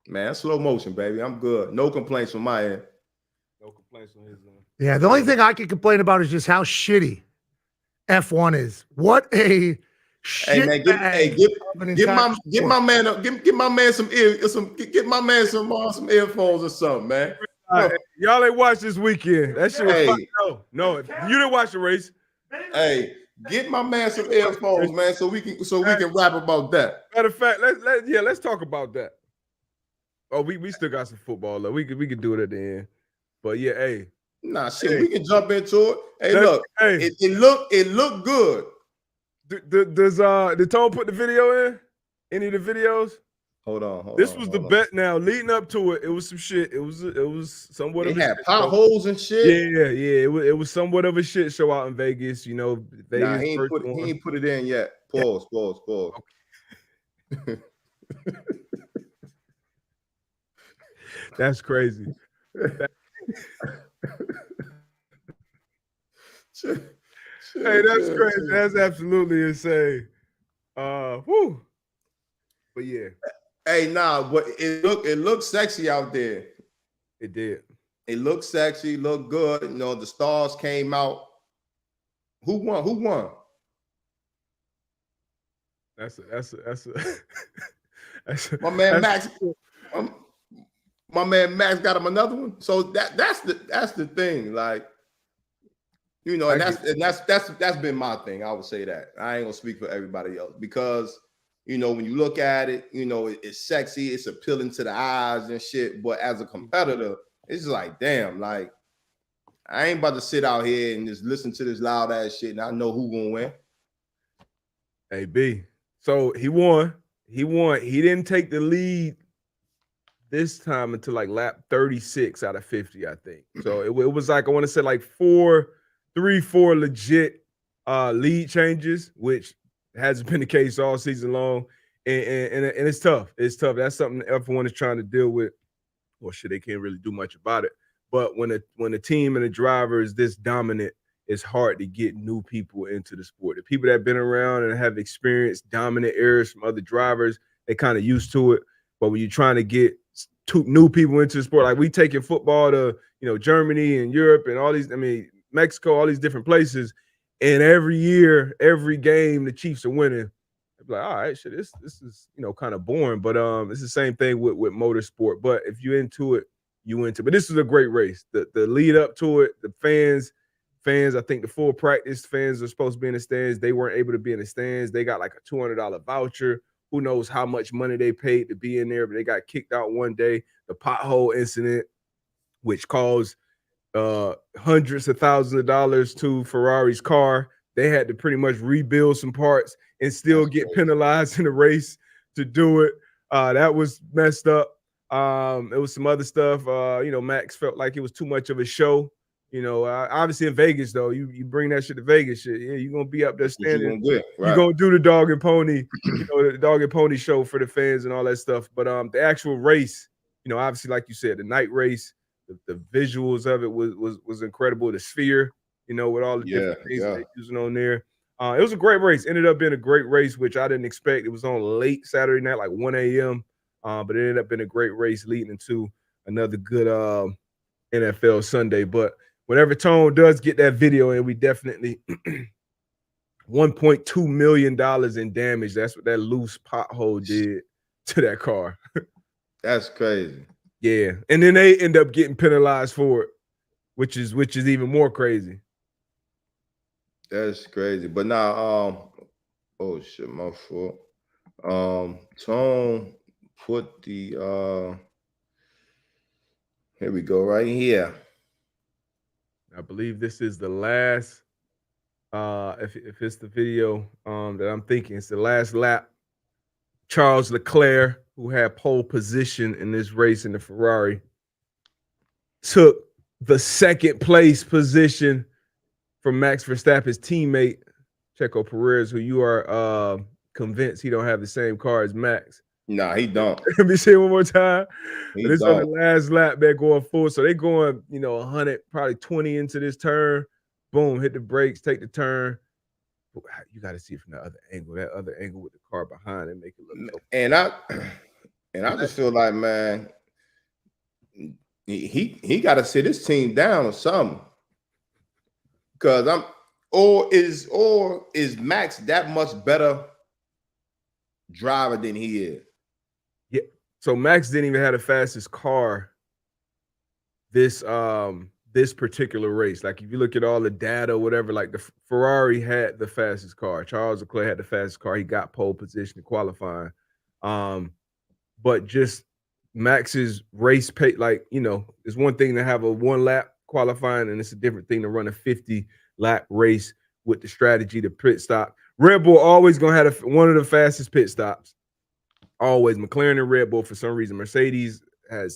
Man, slow motion, baby. I'm good. No complaints from my end. No complaints on his end. Yeah, the only thing I can complain about is just how shitty F1 is. What a shit. Hey man, get my man some earphones or something, man. Y'all ain't watched this weekend. That shit was fun. No, you didn't watch the race. Hey, get my man some earphones, man, so we can rap about that. Matter of fact, let's talk about that. Oh, we still got some football though. We could do it at the end. But yeah, hey. Nah, shit, we can jump into it. Hey, look, it looked good. Did Tone put the video in? Any of the videos? Hold on. This was the bet. Now leading up to it, it was some shit. It was somewhat. They had potholes and shit. Yeah. It was somewhat of a shit show out in Vegas. You know, Vegas. Nah, he ain't put it in yet. Pause. Okay. That's crazy. Hey, that's crazy. That's absolutely insane. Whoo. But yeah. Hey, nah, but it looked sexy out there. It did. It looked sexy, looked good. You know, the stars came out. Who won? That's my man Max. My man Max got him another one. So that's the thing. Like, you know, and that's been my thing. I would say that. I ain't gonna speak for everybody else because, you know, when you look at it, you know, it's sexy, it's appealing to the eyes and shit. But as a competitor, it's just like, damn, like I ain't about to sit out here and just listen to this loud ass shit and I know who gonna win. Hey B. So he won. He didn't take the lead this time until like lap 36 out of 50, I think. So it was like, I want to say like 4 legit lead changes, which hasn't been the case all season long. And it's tough. It's tough. That's something everyone is trying to deal with. Well, shit, they can't really do much about it. But when the team and the driver is this dominant, it's hard to get new people into the sport. The people that have been around and have experienced dominant eras from other drivers, they kind of used to it. But when you're trying to get new people into the sport, like we taking football to, you know, Germany and Europe and all these, Mexico, all these different places, and every year, every game, the Chiefs are winning. I'd be like, all right, shit, this is, you know, kind of boring. But it's the same thing with motorsport. But if you're into it, you into it. But this is a great race. The lead up to it, the fans, I think the full practice fans are supposed to be in the stands. They weren't able to be in the stands. They got like a $200 voucher. Who knows how much money they paid to be in there, but they got kicked out one day. The pothole incident, which caused hundreds of thousands of dollars to Ferrari's car. They had to pretty much rebuild some parts and still get penalized in the race to do it. That was messed up. It was some other stuff. You know, Max felt like it was too much of a show. You know, obviously in Vegas, though, you bring that shit to Vegas, shit. Yeah, you're gonna be up there standing. You're gonna do the dog and pony, you know, the dog and pony show for the fans and all that stuff. But the actual race, you know, obviously, like you said, the night race, the visuals of it was incredible. The sphere, you know, with all the Yeah, different things that yeah. they're using on there. It was a great race. Ended up being a great race, which I didn't expect. It was on late Saturday night, like 1 a.m. But it ended up being a great race leading into another good NFL Sunday. But whenever Tone does get that video, and we definitely $1.2 million in damage. That's what that loose pothole did to that car. That's crazy. Yeah. And then they end up getting penalized for it, which is even more crazy. That's crazy. But now, oh shit, my fault. Tone put the here we go, right here. I believe this is the last if it's the video that I'm thinking, it's the last lap. Charles Leclerc, who had pole position in this race in the Ferrari, took the second place position from Max Verstappen's teammate, Checo Perez, who you are convinced he don't have the same car as Max. Nah, he don't. Let me say it one more time. He But it's on the don't. last lap, man, going full. So they going, 100, probably 20 into this turn. Boom, hit the brakes, take the turn. You got to see it from the other angle. That other angle with the car behind it make it look so. And I just feel like, man, he got to sit his team down or something. Because is Max that much better driver than he is? Yeah. So Max didn't even have the fastest car this particular race. Like if you look at all the data, whatever, like the Ferrari had the fastest car. Charles Leclerc had the fastest car. He got pole position in qualifying. But just Max's race pace, it's one thing to have a 1 lap qualifying, and it's a different thing to run a 50-lap race with the strategy to pit stop. Red Bull always gonna have one of the fastest pit stops. Always. McLaren and Red Bull for some reason. Mercedes and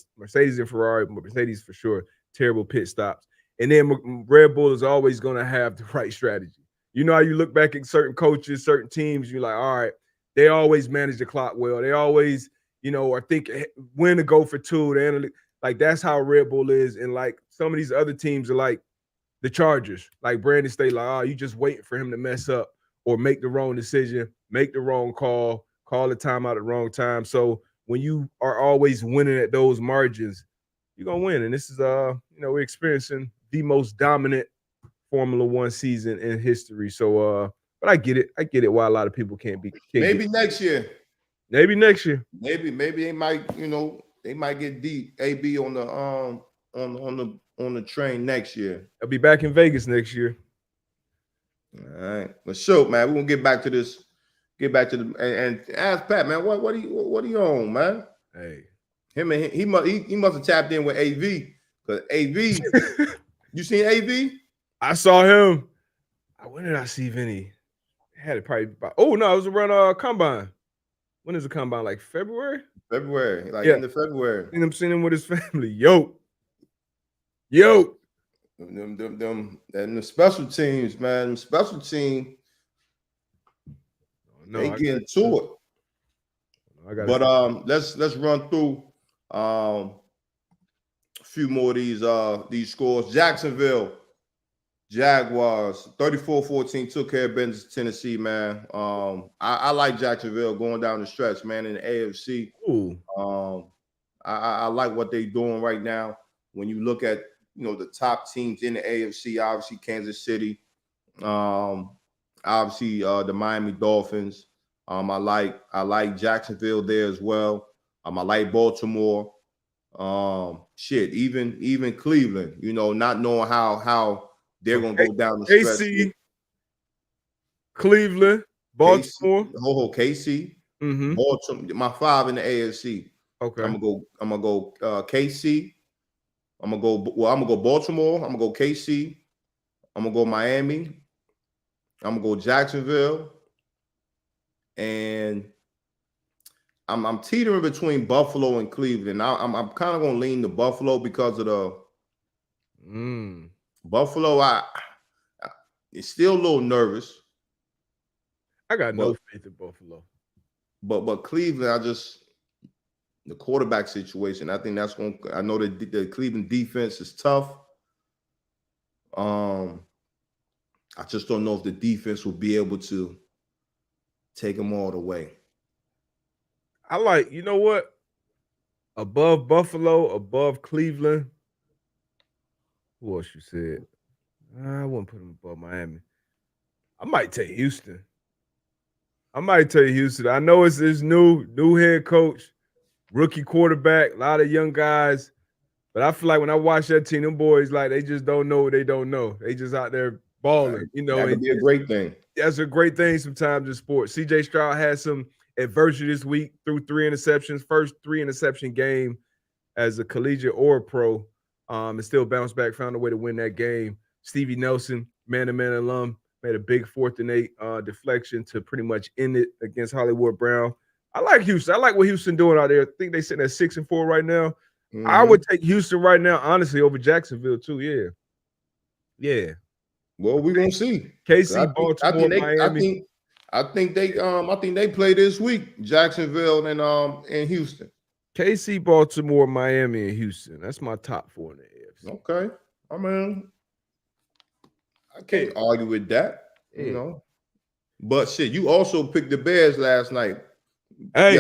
Ferrari, but Mercedes for sure, terrible pit stops. And then Red Bull is always gonna have the right strategy. You know how you look back at certain coaches, certain teams, you're like, all right, they always manage the clock well. They always, are thinking when to go for two. Like that's how Red Bull is. And like some of these other teams are like the Chargers, like Brandon Staley, like, you just waiting for him to mess up or make the wrong decision, make the wrong call the timeout at the wrong time. So when you are always winning at those margins, you're gonna win. And this is we're experiencing the most dominant Formula One season in history. So but I get it why a lot of people can't Maybe next year. Maybe next year. Maybe they might, they might get AB on the train next year. I'll be back in Vegas next year. All right. But sure, man, we're gonna get back to this. Get back to the and ask Pat, man, what are you on, man? Hey. He must have tapped in with AV, because AV, you seen AV? I saw him. When did I see Vinny? Had it probably about, it was around Combine. When is the Combine? Like February? February, like Yeah. end of February. And I'm seeing him with his family. Yo. Them and the special teams, man. The special team, they get into it. But let's run through a few more of these scores. Jacksonville Jaguars 34-14 took care of business, Tennessee, man. I like Jacksonville going down the stretch, man, in the AFC. Ooh. I like what they're doing right now. When you look at the top teams in the AFC, obviously Kansas City, obviously the Miami Dolphins. I like Jacksonville there as well. I like Baltimore. Even Cleveland. Not knowing how they're gonna go down the stretch. KC, Cleveland, Baltimore. KC. Mm-hmm. Baltimore. My 5 in the AFC. Okay. I'm gonna go KC. I'm gonna go Baltimore. I'm gonna go KC. I'm gonna go Miami. I'm gonna go Jacksonville. And I'm teetering between Buffalo and Cleveland. I'm kind of gonna lean to Buffalo because of the Buffalo. It's still a little nervous. I got no faith in Buffalo. But Cleveland, the quarterback situation, I think that's going. I know that the Cleveland defense is tough. I just don't know if the defense will be able to take them all the way. I like, you know what? Above Buffalo, above Cleveland. Who else you said? I wouldn't put them above Miami. I might take Houston. I know it's new head coach, rookie quarterback, a lot of young guys. But I feel like when I watch that team, them boys, like, they just don't know what they don't know. They just out there balling, you know. That could be a great thing. That's a great thing sometimes in sports. CJ Stroud had some adversity this week, threw 3 interceptions, first 3 interception game as a collegiate or a pro, and still bounced back, found a way to win that game. Stevie Nelson, man-to-man alum, made a big 4th and 8 deflection to pretty much end it against Hollywood Brown. I like Houston. I like what Houston doing out there. I think they sitting at 6-4 right now. Mm-hmm. I would take Houston right now, honestly, over Jacksonville too. Yeah. Well, we're gonna see. KC, Baltimore, Miami. I think they play this week. Jacksonville and Houston. KC, Baltimore, Miami, and Houston. That's my top 4 in the AFC. Okay. I mean, I can't argue with that. Yeah. You know. But shit, you also picked the Bears last night. Hey,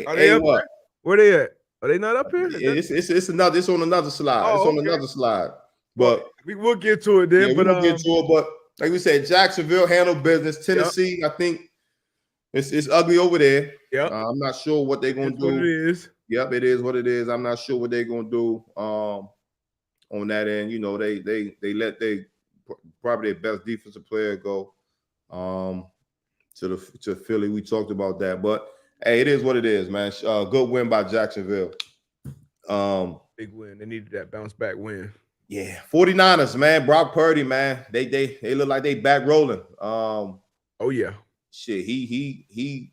Are they up what? there? Where they at? Are they not up here? It's on another slide. Oh, it's on another slide. But we'll get to it then. yeah, we'll get to it. But like we said, Jacksonville handled business. Tennessee, I think it's ugly over there. Yeah. I'm not sure what they're gonna do. What it is. Yep, it is what it is. I'm not sure what they're gonna do on that end. You know, they let probably their best defensive player go to Philly. We talked about that, but hey, it is what it is, man. Good win by Jacksonville. Big win. They needed that bounce back win. Yeah, 49ers, man. Brock Purdy, man. They look like they back rolling. Oh yeah. Shit, he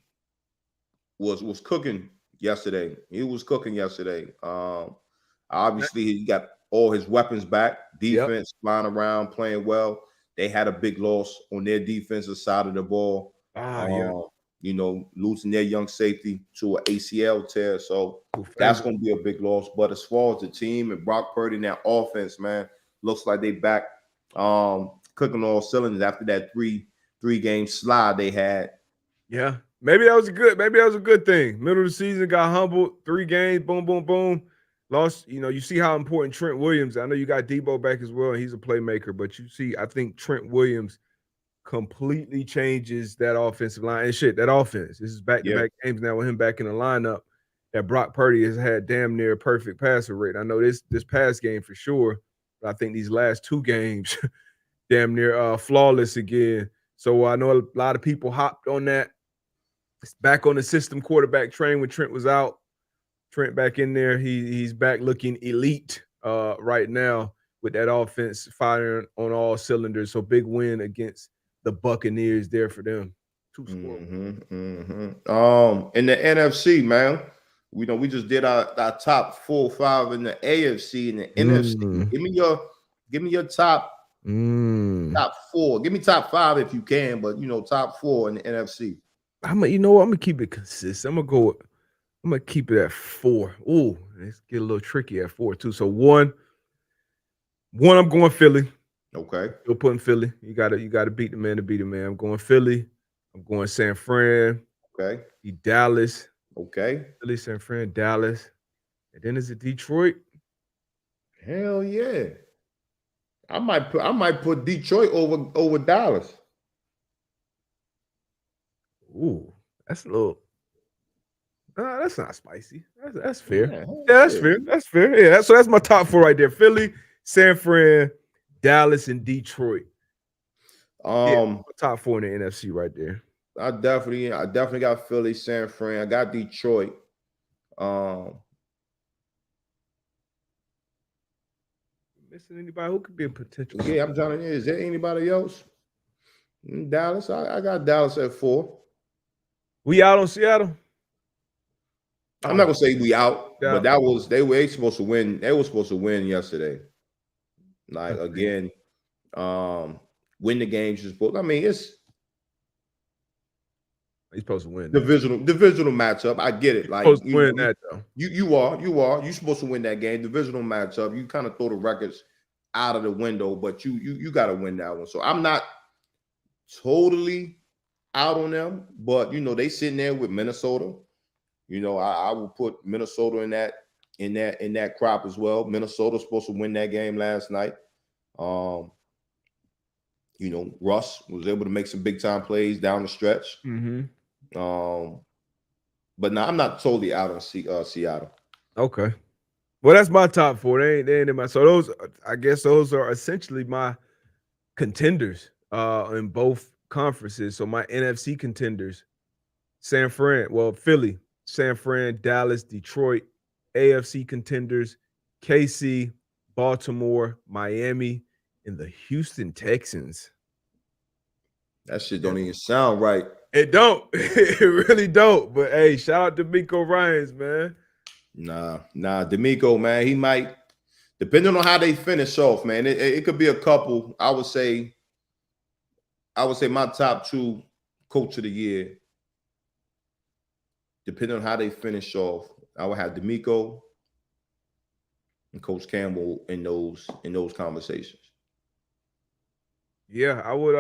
was cooking yesterday. He was cooking yesterday. Obviously he got all his weapons back. Defense flying around, playing well. They had a big loss on their defensive side of the ball. You know, losing their young safety to an ACL tear. So that's going to be a big loss. But as far as the team and Brock Purdy and that offense, man, looks like they back cooking all cylinders after that three-game slide they had. Yeah. Maybe that was a good thing. Middle of the season, got humbled, 3 games, boom, boom, boom. Lost, you know, you see how important Trent Williams. I know you got Debo back as well, and he's a playmaker, but you see, I think Trent Williams completely changes that offensive line. And shit, that offense. This is back-to-back games now with him back in the lineup. That Brock Purdy has had damn near perfect passer rate. I know this past game for sure, but I think these last 2 games, damn near flawless again. So I know a lot of people hopped on that. It's back on the system quarterback train when Trent was out. Trent back in there. He's back looking elite right now with that offense firing on all cylinders. So big win against the Buccaneers there for them. 2 scores. In the NFC, man, we just did our top 4 or 5 in the AFC and the NFC. Give me your top 4. Give me top 5 if you can, but top 4 in the NFC. I'm gonna keep it consistent. I'm gonna keep it at 4. Ooh, let's get a little tricky at 4 too. So one, I'm going Philly. Okay. You're putting Philly. You gotta beat the man to beat the man. I'm going Philly. I'm going San Fran. Okay. Dallas. Okay. Philly, San Fran, Dallas. And then is it Detroit? Hell yeah. I might put Detroit over Dallas. Ooh, that's a little. That's not spicy. That's fair. Yeah, that's fair. That's fair. Yeah, so that's my top 4 right there: Philly, San Fran, Dallas, and Detroit. Top 4 in the NFC right there. I definitely got Philly, San Fran. I got Detroit. Missing anybody who could be a potential? Yeah, I'm trying to. Is there anybody else? Dallas. I got Dallas at 4. We out on Seattle. I'm not gonna say we out, but they were supposed to win. They were supposed to win yesterday. Like again, win the games. I mean, he's supposed to win. Divisional matchup. I get it. Like supposed to win that though. You are. You're supposed to win that game. Divisional matchup. You kind of throw the records out of the window, but you got to win that one. So I'm not totally out on them, but they sitting there with Minnesota. I will put Minnesota in that crop as well. Minnesota's supposed to win that game last night. Russ was able to make some big time plays down the stretch. But no, I'm not totally out on Seattle. Okay. Well, that's my top four. They ain't in my. So I guess those are essentially my contenders in both conferences. So my NFC contenders: Philly, San Fran, Dallas, Detroit. AFC contenders: KC, Baltimore, Miami, and the Houston Texans. That shit don't even sound right. It don't. It really don't. But hey, shout out to Miko Ryans, man. Nah, D'Amico, man. He might, depending on how they finish off, man. It could be a couple. I would say my top two coach of the year, depending on how they finish off, I would have D'Amico and Coach Campbell in those conversations. Yeah, I would.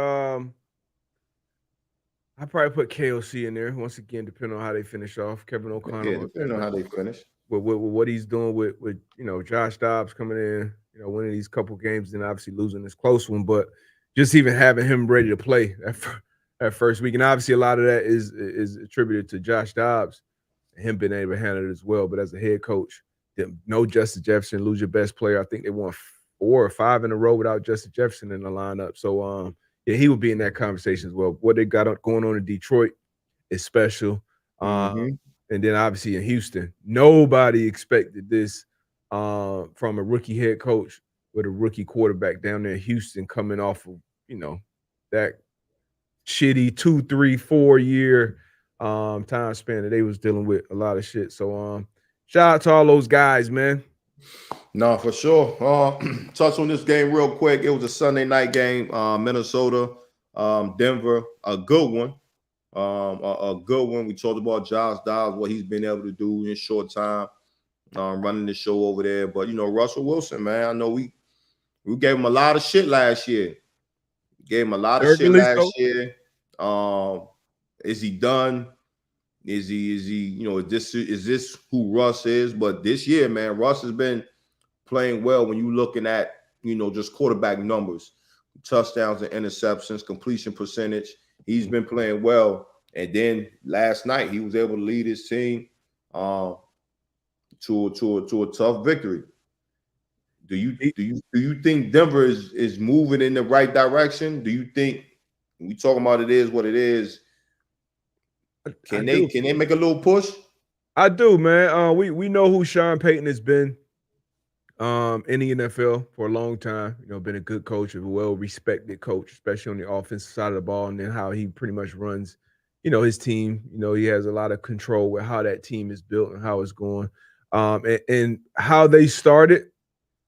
I'd probably put KOC in there once again, depending on how they finish off. Kevin O'Connell, Yeah, depending on how they finish. With what he's doing with Josh Dobbs coming in, winning these couple games, and obviously losing this close one, but just even having him ready to play that first week, and obviously a lot of that is attributed to Josh Dobbs and him being able to handle it as well. But as a head coach, no Justin Jefferson, lose your best player. I think they won 4 or 5 in a row without Justin Jefferson in the lineup. So yeah, he would be in that conversation as well. What they got going on in Detroit is special. And then obviously in Houston, nobody expected this from a rookie head coach with a rookie quarterback down there in Houston, coming off of, that shitty 2, 3, 4 year time span that they was dealing with a lot of shit. So shout out to all those guys, man. No, for sure. Touch on this game real quick. It was a Sunday night game, Minnesota, Denver, a good one. A good one. We talked about Josh Dobbs, what he's been able to do in short time, running the show over there. But Russell Wilson, man, I know we gave him a lot of shit last year. Gave him a lot of shit last year. Is he done? Is he? Is this who Russ is? But this year, man, Russ has been playing well when you're looking at just quarterback numbers, touchdowns and interceptions, completion percentage. He's been playing well, and then last night he was able to lead his team to a tough victory. Do you think Denver is moving in the right direction? Do you think, we talking about it is what it is? Can they make a little push? I do, man. We know who Sean Payton has been in the NFL for a long time. Been a good coach, a well-respected coach, especially on the offensive side of the ball, and then how he pretty much runs, his team. He has a lot of control with how that team is built and how it's going, and how they started.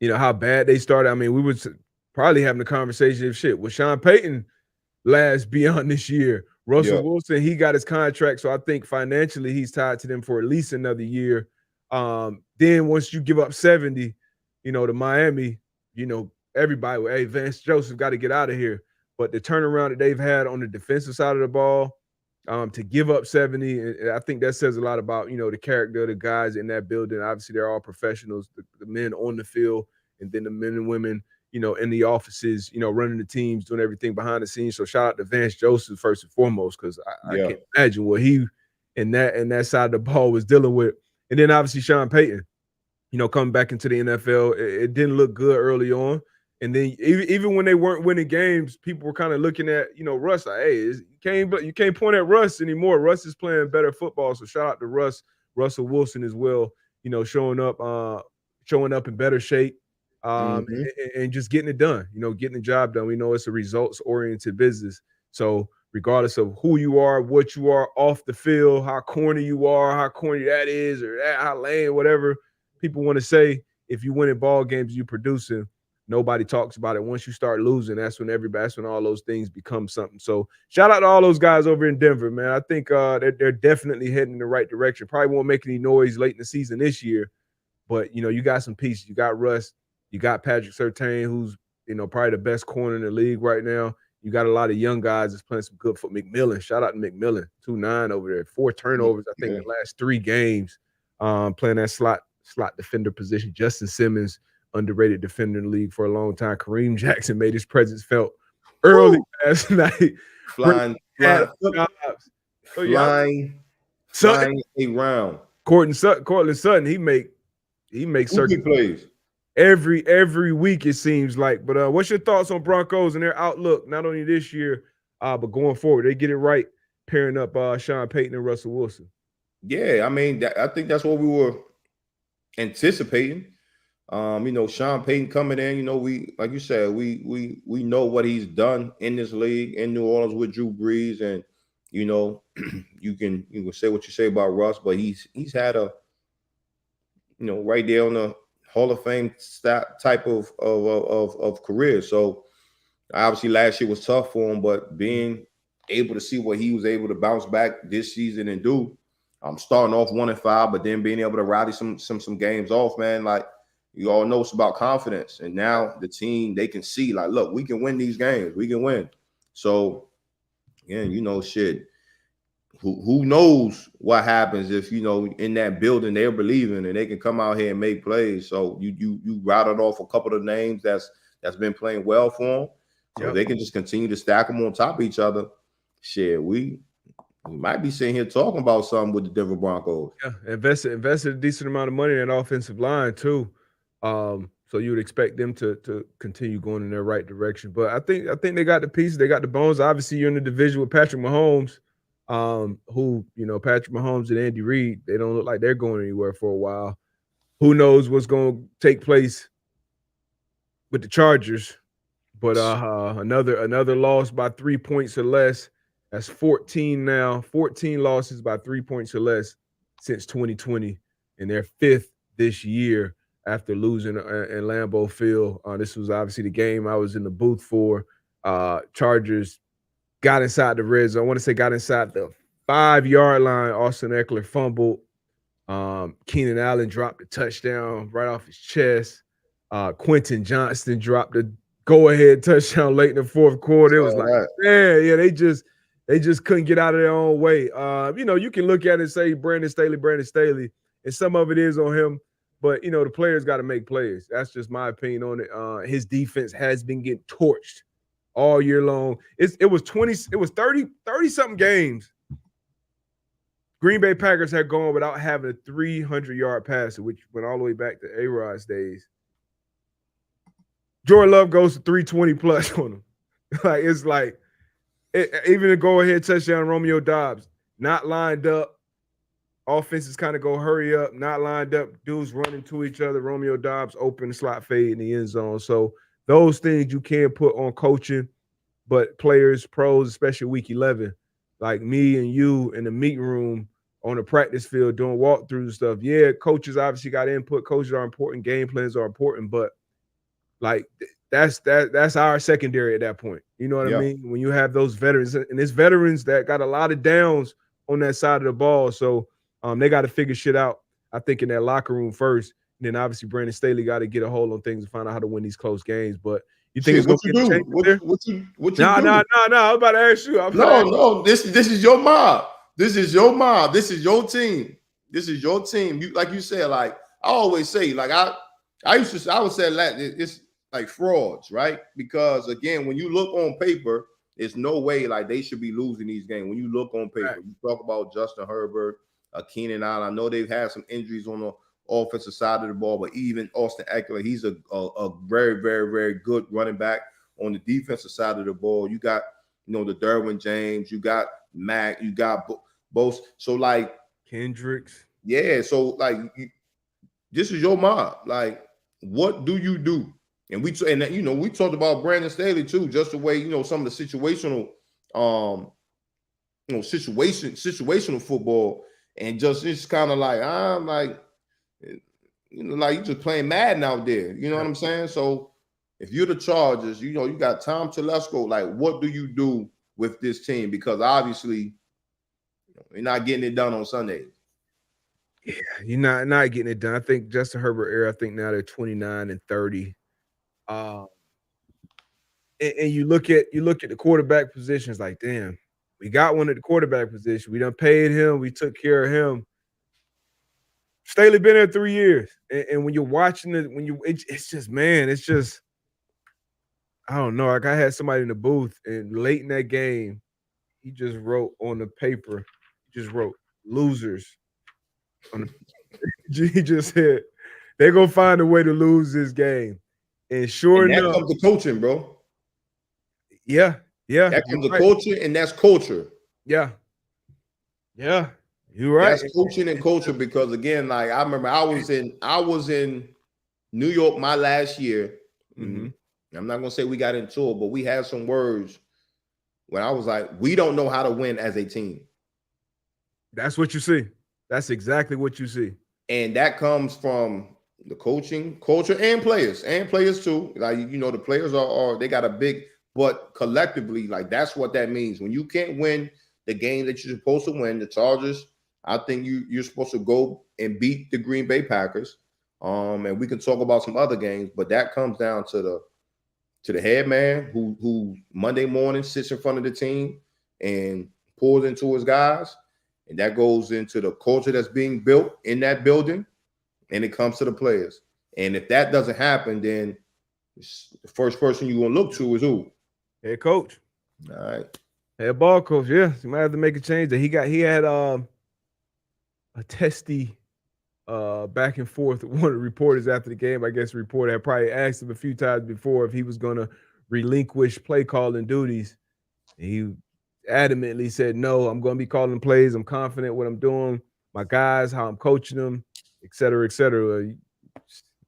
How bad they started. I mean, we was probably having a conversation of shit. Will Sean Payton last beyond this year? Russell Wilson, he got his contract, so I think financially he's tied to them for at least another year. Then once you give up 70, to Miami, everybody, hey, Vance Joseph got to get out of here. But the turnaround that they've had on the defensive side of the ball, to give up 70, I think that says a lot about, the character of the guys in that building. Obviously, they're all professionals, the men on the field, and then the men and women, in the offices, running the teams, doing everything behind the scenes. So shout out to Vance Joseph first and foremost, because I can't imagine what he and that side of the ball was dealing with. And then obviously Sean Payton, coming back into the NFL, it didn't look good early on. And then even when they weren't winning games, people were kind of looking at, Russ, like, hey, you can't point at Russ anymore. Russ is playing better football. So shout out to Russell Wilson as well, showing up in better shape, and just getting it done, getting the job done. We know it's a results-oriented business. So regardless of who you are, what you are off the field, how corny you are, how corny that is, or how lame, whatever people want to say, if you win in ball games, you producing. Nobody talks about it. Once you start losing, that's when all those things become something. So shout out to all those guys over in Denver, man. I think they're definitely heading in the right direction. Probably won't make any noise late in the season this year, but you got some pieces. You got Russ, You got Patrick Surtain, who's probably the best corner in the league right now. You got a lot of young guys that's playing some good for McMillan. Shout out to McMillan, 2-9 over there, 4 turnovers, I think, in the last 3 games. Playing that slot defender position. Justin Simmons, underrated defender in the league for a long time. Kareem Jackson made his presence felt early last night. Flying around. Cortland Sutton, he makes circuit plays every week, it seems like. But what's your thoughts on Broncos and their outlook, not only this year, but going forward? They get it right, pairing up Sean Payton and Russell Wilson. Yeah, I mean, I think that's what we were anticipating. Sean Payton coming in, we, like you said, we know what he's done in this league in New Orleans with Drew Brees, and you can say what you say about Russ, but he's had a right there on the Hall of Fame type of career. So obviously last year was tough for him, but being able to see what he was able to bounce back this season and do, starting off 1-5, but then being able to rally some games off, man, like. You all know it's about confidence. And now the team, they can see, like, look, we can win these games. We can win. So, again, shit. Who knows what happens if, in that building they're believing and they can come out here and make plays. So you routed off a couple of names that's been playing well for them. So they can just continue to stack them on top of each other. Shit, we might be sitting here talking about something with the Denver Broncos. Yeah, invested a decent amount of money in that offensive line, too. So you would expect them to continue going in their right direction. But I think they got the pieces, they got the bones. Obviously, you're in the division with Patrick Mahomes, who, Patrick Mahomes and Andy Reid, they don't look like they're going anywhere for a while. Who knows what's going to take place with the Chargers? But another loss by 3 points or less. That's 14 now. 14 losses by 3 points or less since 2020, and they're 5th this year. After losing in Lambeau Field. This was obviously the game I was in the booth for. Chargers got inside the red zone. I want to say got inside the 5-yard line. Austin Eckler fumbled. Keenan Allen dropped a touchdown right off his chest. Quentin Johnston dropped a go-ahead touchdown late in the 4th quarter. It was man, they just couldn't get out of their own way. You can look at it and say Brandon Staley, and some of it is on him. But, the players got to make plays. That's just my opinion on it. His defense has been getting torched all year long. It was 30-something games. Green Bay Packers had gone without having a 300-yard passer, which went all the way back to A-Rod's days. Jordan Love goes to 320 plus on him. Even a go-ahead touchdown, Romeo Doubs, not lined up. Offenses kind of go hurry up, not lined up. Dudes running to each other. Romeo Doubs open slot fade in the end zone. So those things you can't put on coaching, but players, pros, especially week 11, like me and you in the meeting room on the practice field doing walkthroughs and stuff. Yeah, coaches obviously got input. Coaches are important. Game plans are important, but like that's our secondary at that point. You know what I mean? When you have those veterans, and it's veterans that got a lot of downs on that side of the ball. So they got to figure shit out, I think, in that locker room first. And then obviously Brandon Staley got to get a hold on things and find out how to win these close games. But you think it's going to get a change there? What you do? No. I was about to ask you. No. This is your mob. This is your mob. This is your team. This is your team. You, like you said, like I always say, like I would say it's like frauds, right? Because again, when you look on paper, there's no way like they should be losing these games. When you look on paper, right. You talk about Justin Herbert, Keenan Allen. I know they've had some injuries on the offensive side of the ball, but even Austin Eckler, he's a very, very, very good running back on the defensive side of the ball. You got, the Derwin James, you got Mac, you got both. So like Kendricks. Yeah. So like this is your mob. Like, what do you do? And we talked about Brandon Staley too, just the way, some of the situational, situational football. And it's kind of like, I'm like, like you just playing Madden out there. You know what I'm saying? So if you're the Chargers, you got Tom Telesco, like what do you do with this team? Because obviously you're not getting it done on Sundays. Yeah, you're not getting it done. I think Justin Herbert era, I think now they're 29-30. Uh, and you look at the quarterback positions like, damn, we got one at the quarterback position. We done paid him. We took care of him. Staley been there 3 years, and when you're watching it, it's just, man, it's just, I don't know. Like, I had somebody in the booth, and late in that game, he just wrote on the paper, losers. On the, he just said they're gonna find a way to lose this game, and sure And that enough, comes to coaching, bro. yeah, That comes to coaching, and that's culture. yeah, you're right. That's coaching and culture because again, like I remember I was in New York my last year. Mhm. I'm not gonna say we got into it, but we had some words when I was like, we don't know how to win as a team. That's what you see. That's exactly what you see. And that comes from the coaching, culture, and players too. Like, you know, the players are they got a big, but collectively, like that's what that means. When you can't win the game that you're supposed to win, the Chargers, I think you're supposed to go and beat the Green Bay Packers. And we can talk about some other games, but that comes down to the head man who Monday morning sits in front of the team and pours into his guys. And that goes into the culture that's being built in that building, and it comes to the players. And if that doesn't happen, then the first person you're going to look to is who? Head coach. All right. Head ball coach, yeah. You might have to make a change. That he had a testy back and forth with one of the reporters after the game. I guess the reporter had probably asked him a few times before if he was going to relinquish play calling duties. And he adamantly said, no, I'm going to be calling plays. I'm confident what I'm doing. My guys, how I'm coaching them, et cetera, et cetera.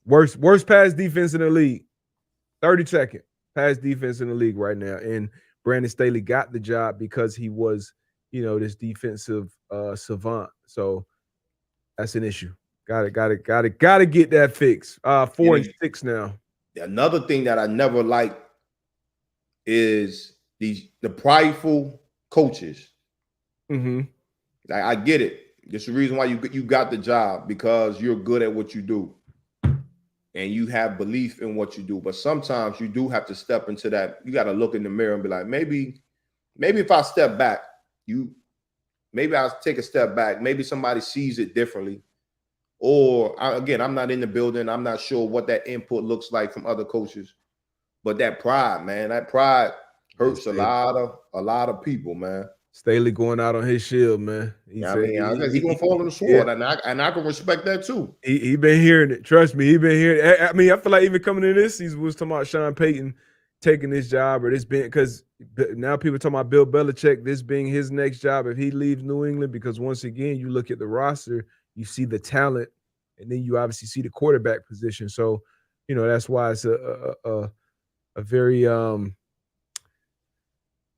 Worst pass defense in the league. 32nd pass defense in the league right now. And Brandon Staley got the job because he was, this defensive savant. So that's an issue. Got to get that fixed. 4-6 now. Another thing that I never liked is the prideful coaches. Mm-hmm. I get it. It's the reason why you got the job, because you're good at what you do and you have belief in what you do. But sometimes you do have to step into that. You got to look in the mirror and be like, maybe if I step back, maybe I'll take a step back. Maybe somebody sees it differently. Or again, I'm not in the building. I'm not sure what that input looks like from other coaches. But that pride, man, hurts a lot of people, man. Staley going out on his shield, man. He's gonna fall on the sword, yeah. and I can respect that too. He been hearing it. Trust me, he been hearing it. I mean, I feel like even coming in this season, we was talking about Sean Payton taking this job, or this being, because now people talking about Bill Belichick, this being his next job if he leaves New England. Because once again, you look at the roster, you see the talent, and then you obviously see the quarterback position. So, that's why it's a very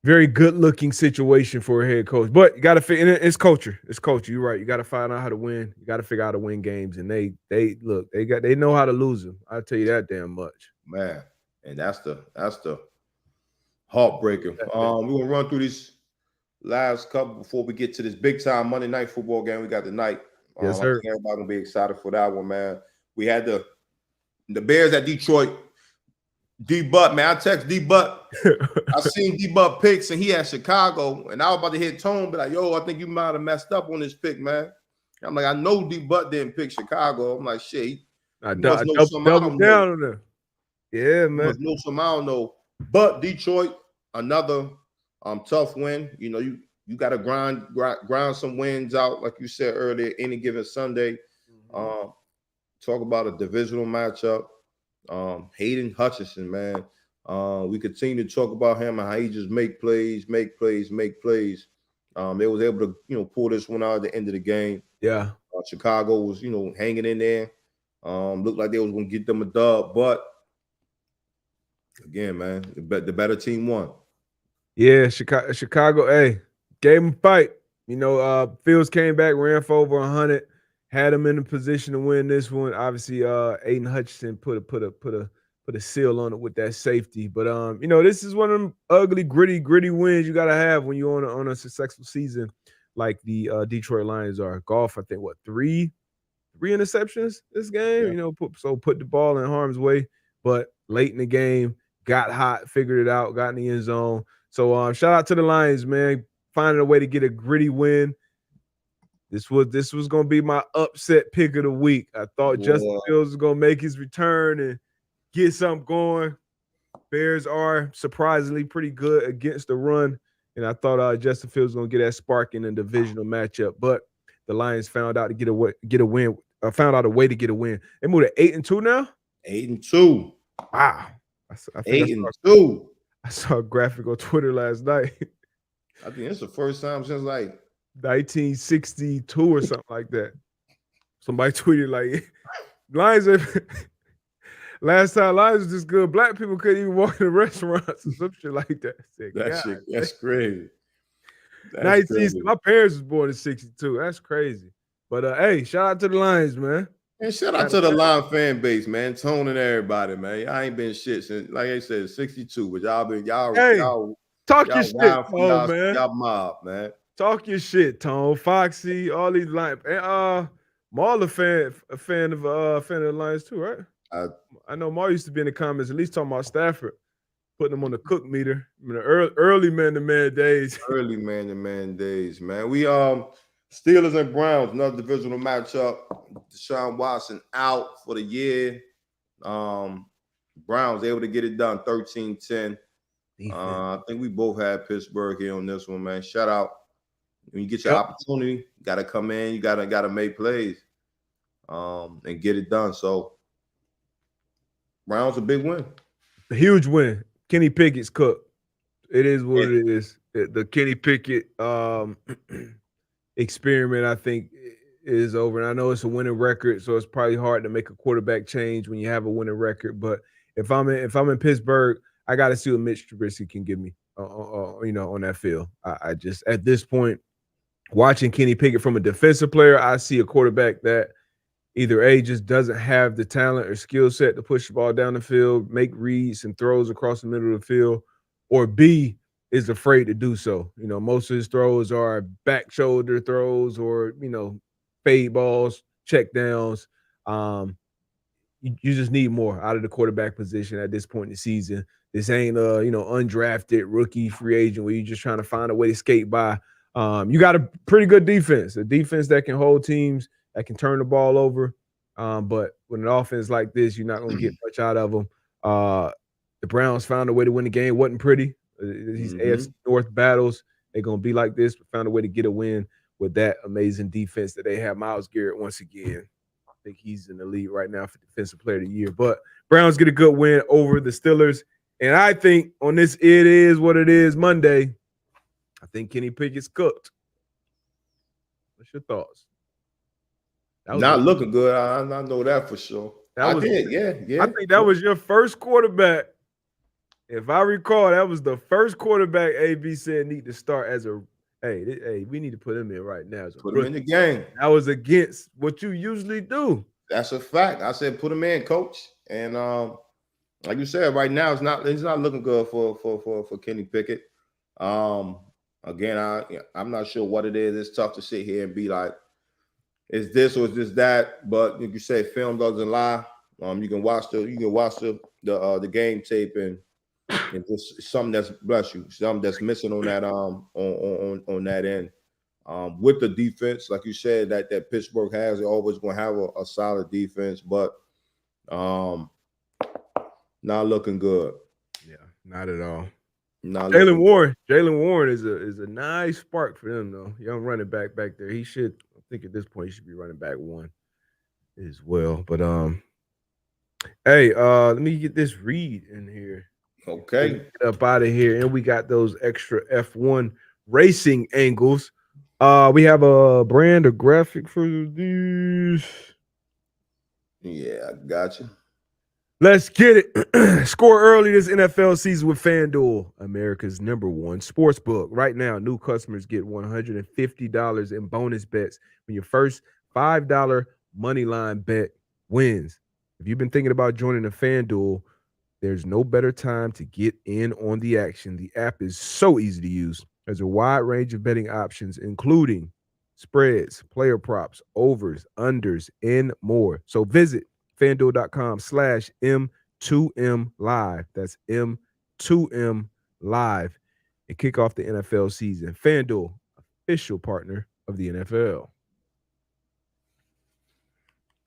very good-looking situation for a head coach. But you got to figure, it's culture. It's culture. You're right. You got to find out how to win. You got to figure out how to win games. And they know how to lose them. I'll tell you that damn much. Man, and that's the heartbreaker. We're gonna run through these last couple before we get to this big time Monday night football game we got tonight. Yes, sir. I think everybody gonna be excited for that one, man. We had the Bears at Detroit. D-Butt, man. I text D-Butt. I seen D-Butt picks, and he had Chicago, and I was about to hit Tone, be like, yo, I think you might have messed up on this pick, man. I'm like, I know D-Butt didn't pick Chicago. I'm like, shit. I double down on them. Yeah, man. Must know some I don't know. But Detroit, another tough win. You got to grind some wins out, like you said earlier, any given Sunday. Talk about a divisional matchup. Hayden Hutchinson, man. We continue to talk about him and how he just make plays. They was able to, pull this one out at the end of the game. Yeah. Chicago was, hanging in there. Looked like they was going to get them a dub, but again, man, the better team won. Yeah, Chicago, hey, gave him a fight. Fields came back, ran for over 100. Had him in a position to win this one. Obviously, Aiden Hutchinson put a seal on it with that safety. But this is one of them ugly, gritty wins you gotta have when you're on a successful season like the Detroit Lions are. Goff, I think, three interceptions this game. Yeah. Put the ball in harm's way. But late in the game, got hot, figured it out, got in the end zone. So shout out to the Lions, man, finding a way to get a gritty win. This was gonna be my upset pick of the week. I thought Justin Boy, Fields was gonna make his return and get something going. Bears are surprisingly pretty good against the run, and I thought Justin Fields was gonna get that spark in the divisional matchup, but the Lions found out to get a win. Found out a way to get a win. They moved to 8-2 now. 8-2. Wow, I think 8-2. I saw a graphic on Twitter last night. I think it's the first time since like 1962 or something like that. Somebody tweeted like Lions last time Lions was just good. Black people couldn't even walk in restaurants or some shit like that. Said, that shit. That's crazy. That's crazy. My parents was born in 62. That's crazy. But hey, shout out to the Lions, man. And shout out to the Lion fan base, man. Tone and everybody, man. I ain't been shit since, like I said, 62. But y'all been y'all talk your shit, Tone, man. Y'all mob, man. Talk your shit, Tone. Foxy, all these Lions. And Maul a fan of the Lions too, right? I know Maul used to be in the comments, at least talking about Stafford, putting them on the cook meter. I mean, the early man-to-man days. Early man-to-man days, man. We Steelers and Browns, another divisional matchup. Deshaun Watson out for the year. Browns able to get it done 13-10. I think we both had Pittsburgh here on this one, man. Shout out. When you get your opportunity, you gotta come in, you gotta make plays and get it done. So Browns a big win. A huge win. Kenny Pickett's cooked. It is what it is. The Kenny Pickett experiment, I think, is over. And I know it's a winning record, so it's probably hard to make a quarterback change when you have a winning record. But if I'm in Pittsburgh, I got to see what Mitch Trubisky can give me, on that field. I just, at this point, watching Kenny Pickett from a defensive player, I see a quarterback that either A, just doesn't have the talent or skill set to push the ball down the field, make reads and throws across the middle of the field, or B, is afraid to do so. Most of his throws are back shoulder throws or, fade balls, check downs. You just need more out of the quarterback position at this point in the season. This ain't undrafted rookie free agent where you're just trying to find a way to skate by. You got a pretty good defense, a defense that can hold teams, that can turn the ball over. But with an offense like this, you're not going to get much out of them. The Browns found a way to win the game. Wasn't pretty. These AFC North battles, they're going to be like this, but found a way to get a win with that amazing defense that they have. Myles Garrett, once again, I think he's in the lead right now for Defensive Player of the Year. But Browns get a good win over the Steelers. And I think on this It Is What It Is Monday, I think Kenny Pickett's cooked. What's your thoughts? Not looking good. I know that for sure. Yeah. I think that was your first quarterback. If I recall, that was the first quarterback AB said need to start as a hey, we need to put him in right now. Put him in the game. That was against what you usually do. That's a fact. I said put him in, coach. And like you said, right now it's not looking good for Kenny Pickett. Again, I'm not sure what it is. It's tough to sit here and be like, is this or is this that? But like you say, film doesn't lie. You can watch the game tape and just something that's missing on that on that end. With the defense, like you said, that Pittsburgh has, they're always going to have a solid defense, but not looking good. Yeah, not at all. Jalen Warren is a nice spark for them though. Young running back there. He should, I think at this point, he should be running back one as well. But hey, let me get this read in here. Okay. Get up out of here. And we got those extra F1 racing angles. We have a brand or graphic for these. Yeah, I got you. Let's get it. Score early this NFL season with FanDuel, America's #1 sports book. Right now, new customers get $150 in bonus bets when your first $5 money line bet wins. If you've been thinking about joining the FanDuel, there's no better time to get in on the action. The app is so easy to use. There's a wide range of betting options, including spreads, player props, overs, unders, and more. So visit FanDuel.com/MGM M2M Live. That's M2M Live. And kick off the NFL season. FanDuel, official partner of the NFL.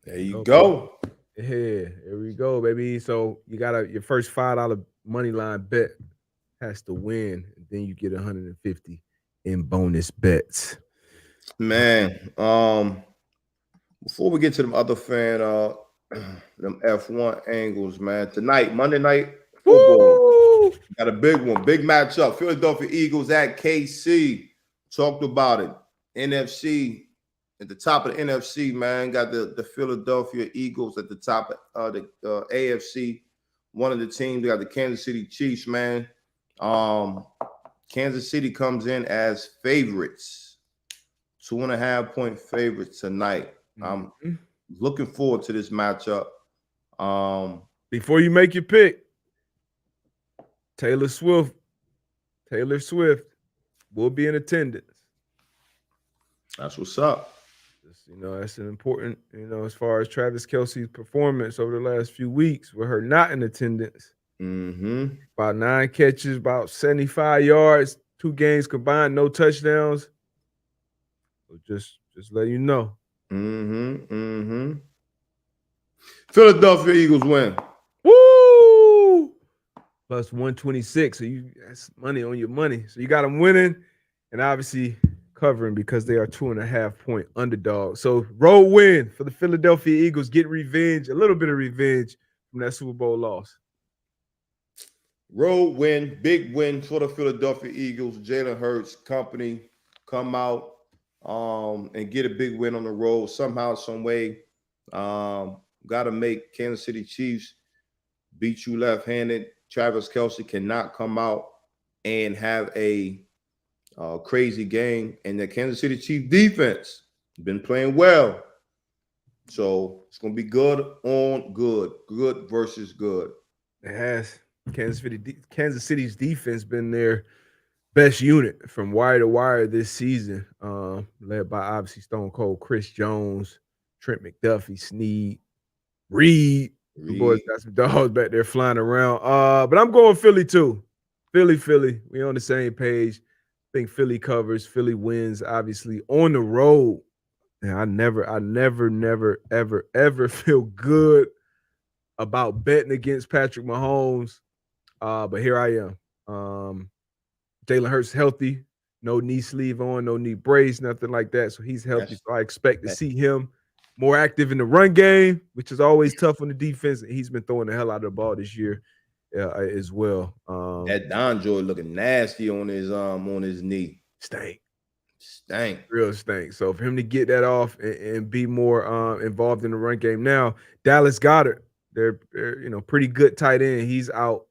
There you go. Yeah, here we go, baby. So you got your first $5 money line bet has to win, and then you get 150 in bonus bets. Man, before we get to them other them F1 angles, man. Tonight, Monday Night Football. Woo! Got a big one, big matchup. Philadelphia Eagles at KC. Talked about it. NFC at the top of the NFC, man. Got the Philadelphia Eagles at the top of the AFC. One of the teams, they got the Kansas City Chiefs, man. Kansas City comes in as favorites, 2.5-point favorites tonight. I'm looking forward to this matchup. Before you make your pick, Taylor Swift will be in attendance. That's what's up. That's an important, as far as Travis Kelce's performance over the last few weeks with her not in attendance. About 9 catches, about 75 yards, 2 games combined, no touchdowns. So just let you know. Philadelphia Eagles win. Woo! Plus 126. So that's money on your money. So you got them winning and obviously covering because they are 2.5-point underdogs. So road win for the Philadelphia Eagles. Get revenge, a little bit of revenge from that Super Bowl loss. Road win, big win for the Philadelphia Eagles. Jalen Hurts company come out and get a big win on the road somehow, some way. Got to make Kansas City Chiefs beat you left-handed. Travis Kelce cannot come out and have a crazy game. And the Kansas City Chiefs defense been playing well. So it's going to be good on good. Good versus good. It has. Kansas City's defense been their best unit from wire to wire this season, led by obviously Stone Cold Chris Jones, Trent McDuffie, Snead, Reed. The boys got some dogs back there flying around. But I'm going Philly too. Philly. We on the same page. I think Philly covers. Philly wins, obviously, on the road. And I never, ever feel good about betting against Patrick Mahomes. But here I am. Jalen Hurts healthy, no knee sleeve on, no knee brace, nothing like that. So he's healthy. So I expect to see him more active in the run game, which is always tough on the defense. He's been throwing the hell out of the ball this year as well. That Don Joy looking nasty on his knee. Stank. Real stank. So for him to get that off and be more involved in the run game now, Dallas Goedert, they're pretty good tight end. He's out.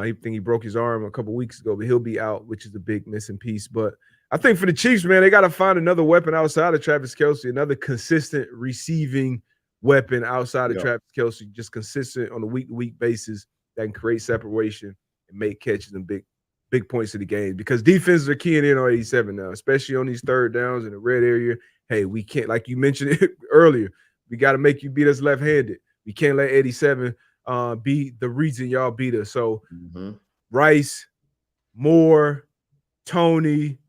He broke his arm a couple weeks ago, but he'll be out, which is a big missing piece. But I think for the Chiefs, man, they got to find another weapon outside of Travis Kelce, another consistent receiving weapon outside of Travis Kelce, just consistent on a week-to-week basis that can create separation and make catches and big points of the game. Because defenses are keying in on 87 now, especially on these third downs in the red area. Hey, we can't, like you mentioned it earlier, we got to make you beat us left-handed. We can't let 87 be the reason y'all beat us. So Rice, Moore, Tony,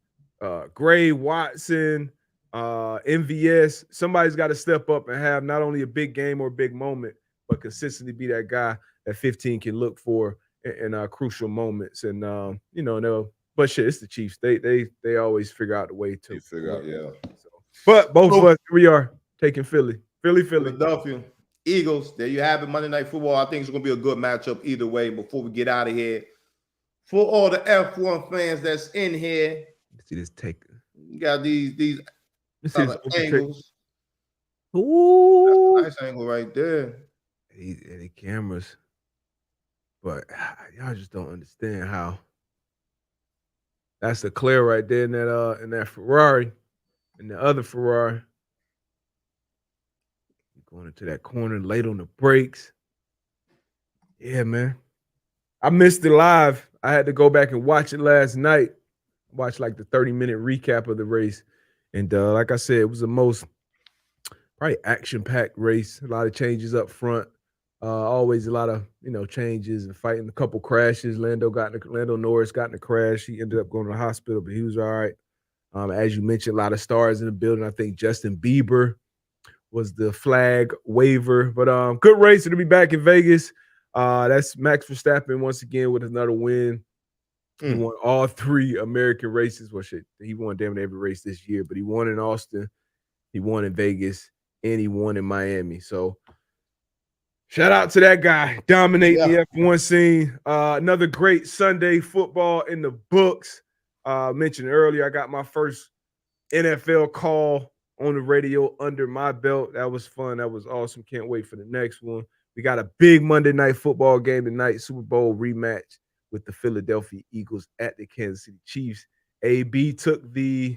Gray, Watson, MVS, somebody's got to step up and have not only a big game or a big moment, but consistently be that guy that 15 can look for in crucial moments. And but shit, it's the Chiefs. They always figure out a way to figure out, So, but both of us, here we are taking Philly. Philadelphia Eagles. There you have it. Monday Night Football. I think it's gonna be a good matchup either way. Before we get out of here, for all the F1 fans that's in here, see this take. You got these angles. Ooh, that's a nice angle right there. The cameras, but y'all just don't understand how. That's the Leclerc right there in that Ferrari, and the other Ferrari. Going into that corner late on the brakes. Yeah, man. I missed it live. I had to go back and watch it last night. Watch like the 30-minute recap of the race. And like I said, it was the most probably action-packed race. A lot of changes up front. Always a lot of changes and fighting. A couple crashes. Lando Norris got in a crash. He ended up going to the hospital, but he was all right. As you mentioned, a lot of stars in the building. I think Justin Bieber was the flag waver, but good race to be back in Vegas. That's Max Verstappen once again with another win. He won all 3 American races. Well, shit, he won damn near every race this year, but he won in Austin, he won in Vegas, and he won in Miami. So shout out to that guy dominating the F1 scene. Another great Sunday football in the books. Mentioned earlier, I got my first NFL call on the radio under my belt. That was fun. That was awesome. Can't wait for the next one. We got a big Monday night football game tonight, Super Bowl rematch with the Philadelphia Eagles at the Kansas City Chiefs. AB took the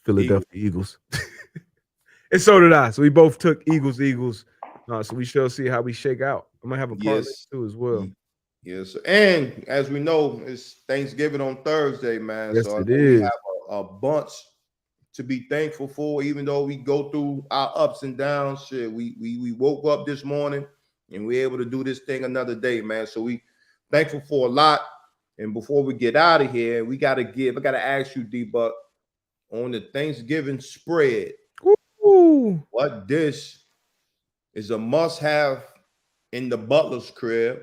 Philadelphia Eagles. And so did I. So we both took Eagles. So we shall see how we shake out. I'm going to have a parlay too as well. Yes. And as we know, it's Thanksgiving on Thursday, man. Yes, so it is. We have a bunch to be thankful for, even though we go through our ups and downs. Shit, we woke up this morning and we're able to do this thing another day, man. So we thankful for a lot. And before we get out of here, I got to ask you, D-Buck, on the Thanksgiving spread, what dish is a must-have in the butler's crib?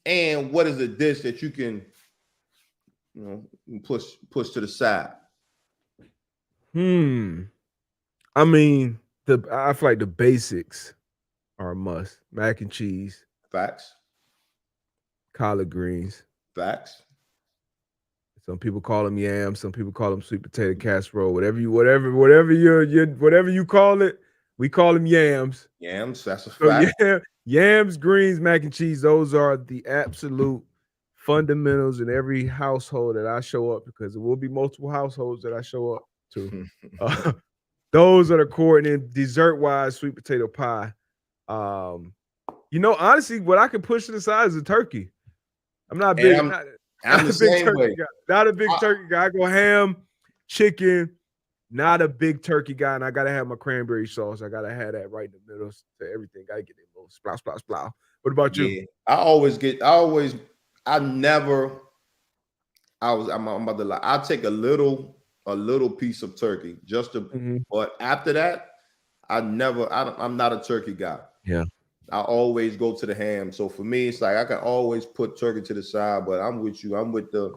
And what is a dish that you can, push to the side? I mean, I feel like the basics are a must. Mac and cheese. Facts. Collard greens. Facts. Some people call them yams. Some people call them sweet potato casserole. Whatever you call it, we call them yams. Yams, that's a fact. So yams, greens, mac and cheese. Those are the absolute fundamentals in every household that I show up, because there will be multiple households that I show up to. Those are the core. And then dessert-wise, sweet potato pie. Honestly, what I can push to the side is a turkey. I'm not big. I'm the same way. Not a big turkey guy. I go ham, chicken. Not a big turkey guy, and I gotta have my cranberry sauce. I gotta have that right in the middle to everything. Gotta get that little splow, splow, splow. What about you? Yeah, I'm about to lie. I'll take a little piece of turkey just to, but after that, I'm not a turkey guy. Yeah. I always go to the ham. So for me, it's like I can always put turkey to the side, but I'm with you. I'm with the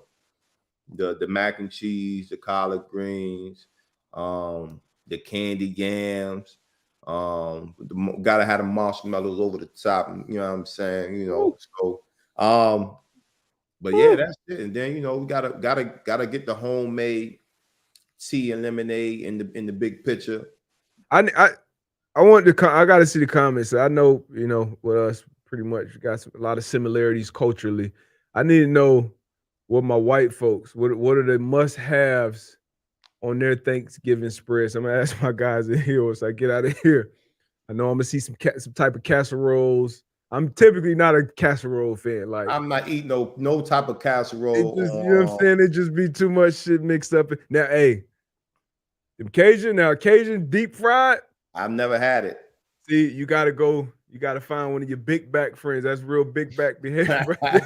mac and cheese, the collard greens, the candy yams. Gotta have the marshmallows over the top. You know what I'm saying? So but yeah, that's it. And then we gotta get the homemade tea and lemonade in the big picture. I got to see the comments. I know, with us, pretty much we got a lot of similarities culturally. I need to know what my white folks, what are the must-haves on their Thanksgiving spreads. I'm gonna ask my guys in here once I get out of here. I know I'm gonna see some type of casseroles. I'm typically not a casserole fan. Like, I'm not eating no type of casserole. You know what I'm saying? It just be too much shit mixed up. Now, hey, Cajun deep fried. I've never had it. See, you gotta find one of your big back friends. That's real big back behavior right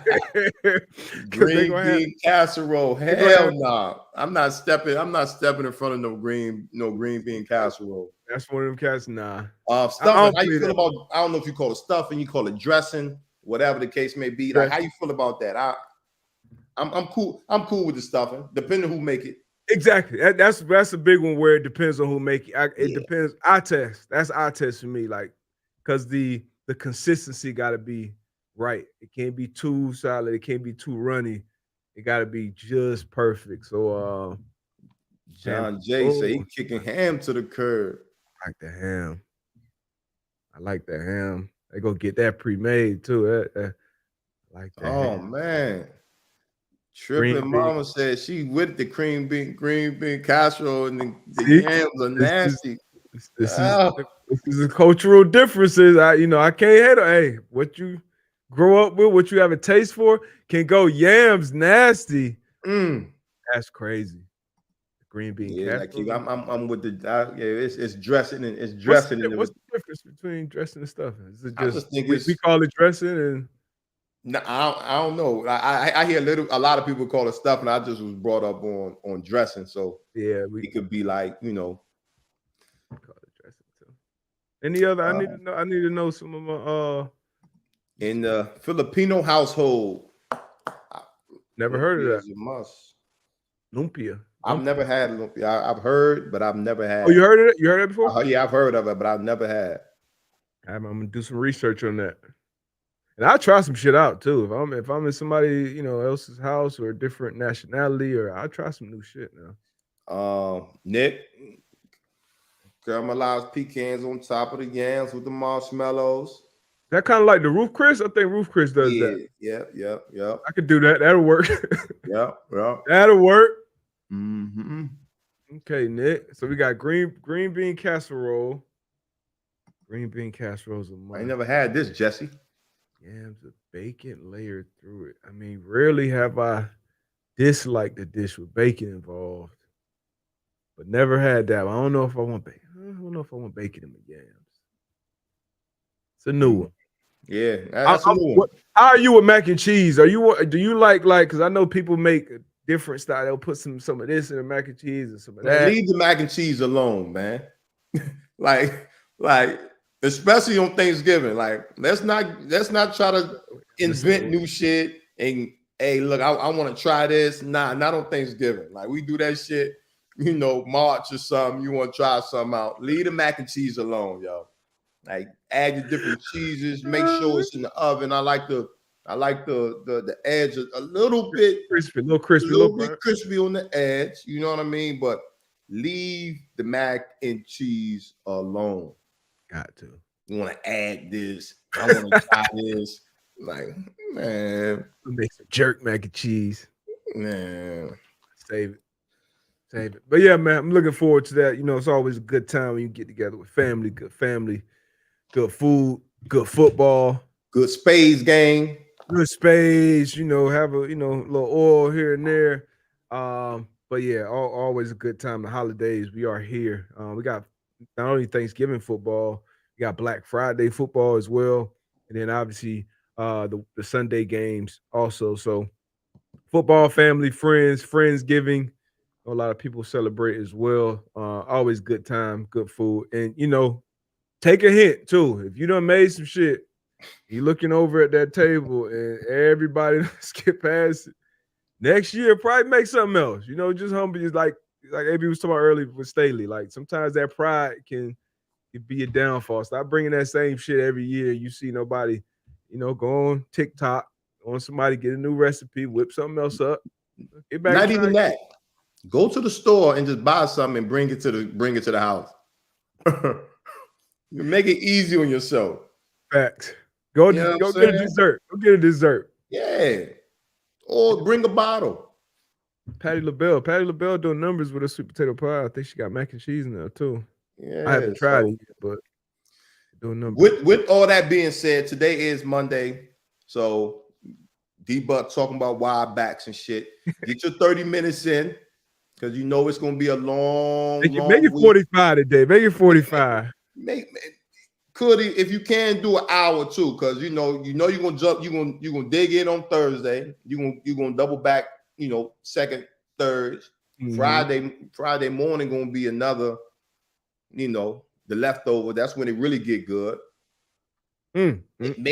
there. Green bean casserole. Hell no. I'm not stepping in front of no green bean casserole. That's one of them cats. Nah. Stuffing. How you feel about? I don't know if you call it stuffing, you call it dressing, whatever the case may be. Like, how you feel about that? I'm cool. I'm cool with the stuffing, depending who make it. Exactly. That's a big one where it depends on who make it. It depends. I test. That's I test for me. Like, because the consistency got to be right. It can't be too solid. It can't be too runny. It got to be just perfect. So, John Jay say he kicking ham to the curb. I like the ham. I like the ham. They go get that pre-made too. I like that. Oh ham. Man. Triplet Mama said she with the green bean casserole, and the yams are nasty. This is a cultural differences. I can't hate it. Hey, what you grow up with, what you have a taste for, can go yams nasty. That's crazy. green bean Yeah, like casserole. I'm with the yeah. It's dressing and it's What's dressing the, and what's the difference between dressing and stuffing? Is it I just just think we it's call it dressing and no, I don't know. I hear a lot of people call it stuff, and I just was brought up on dressing, so yeah, we it could be like call it dressing too. Any other? uh, I need to know some of my in the Filipino household. never heard of Lumpia that. is a must. Lumpia. I've never had lumpia. I've heard, but I've never had. Oh, you heard of it? You heard that before? Yeah, I've heard of it, but I've never had. I'm gonna do some research on that. And I'll try some shit out too. If I'm in somebody, else's house or a different nationality, or I'll try some new shit now. Nick, caramelized pecans on top of the yams with the marshmallows. That kind of like the Roof Chris. I think Roof Chris does that. Yeah. I could do that. That'll work. Yeah. That'll work. Mm-hmm. Okay, Nick. So we got green bean casserole. Green bean casseroles are I ain't never had this, Jesse. yams with bacon layered through it. I mean, rarely have I disliked a dish with bacon involved, but never had that. I don't know if I want bacon. I don't know if I want bacon in my yams. It's a new one. Yeah, that's a new one. How are you with mac and cheese? Do you like because I know people make a different style. They'll put some of this in the mac and cheese and some of that. Leave the mac and cheese alone, man. like especially on Thanksgiving. Like let's not try to invent new shit and hey, look, I want to try this. Nah, not on Thanksgiving. Like we do that shit, March or something. You want to try something out. Leave the mac and cheese alone, yo. Like add your different cheeses, make sure it's in the oven. I like the edge a little bit crispy, a little bit crispy on the edge. You know what I mean? But leave the mac and cheese alone. Got to. You want to add this? I want to try this. Like, man, make some jerk mac and cheese. Man, save it. But yeah, man, I'm looking forward to that. It's always a good time when you get together with family, good food, good football, good spades game, good spades. Have a little oil here and there. But yeah, always a good time. The holidays, we are here. We got not only Thanksgiving football, we got Black Friday football as well, and then obviously the Sunday games also. So football, family, friendsgiving. A lot of people celebrate as well. Always good time, good food, and take a hint too. If you done made some shit, you looking over at that table and everybody skip past it. Next year, probably make something else. Just humble. Just like AB was talking about earlier with Staley. Like sometimes that pride can be a downfall. Stop bringing that same shit every year. You see nobody, go on TikTok, on somebody get a new recipe, whip something else up. Get back. Not even that. Go to the store and just buy something and bring it to the house. You make it easy on yourself. Facts. Go get a dessert. Go get a dessert. Yeah. Or bring a bottle. Patti LaBelle doing numbers with a sweet potato pie. I think she got mac and cheese in there too. Yeah. I haven't tried it yet, but doing numbers. With all that being said, today is Monday. So D-Buck talking about wide backs and shit. Get your 30 minutes in. Because it's going to be a long make it 45 today. Make it 45. If you can do an hour too, because you're gonna jump, you're gonna dig in on Thursday. You're gonna double back, second, third. Mm-hmm. Friday morning gonna be another, the leftover. That's when it really get good. Mm-hmm.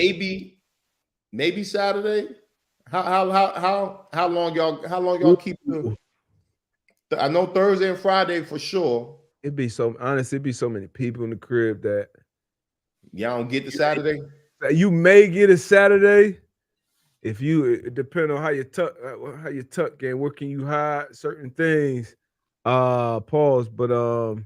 Maybe Saturday. How long y'all keep the I know Thursday and Friday for sure. It'd be so many people in the crib that y'all don't get the Saturday. You may get a Saturday if it depends on how you tuck game. Where can you hide certain things? Pause. But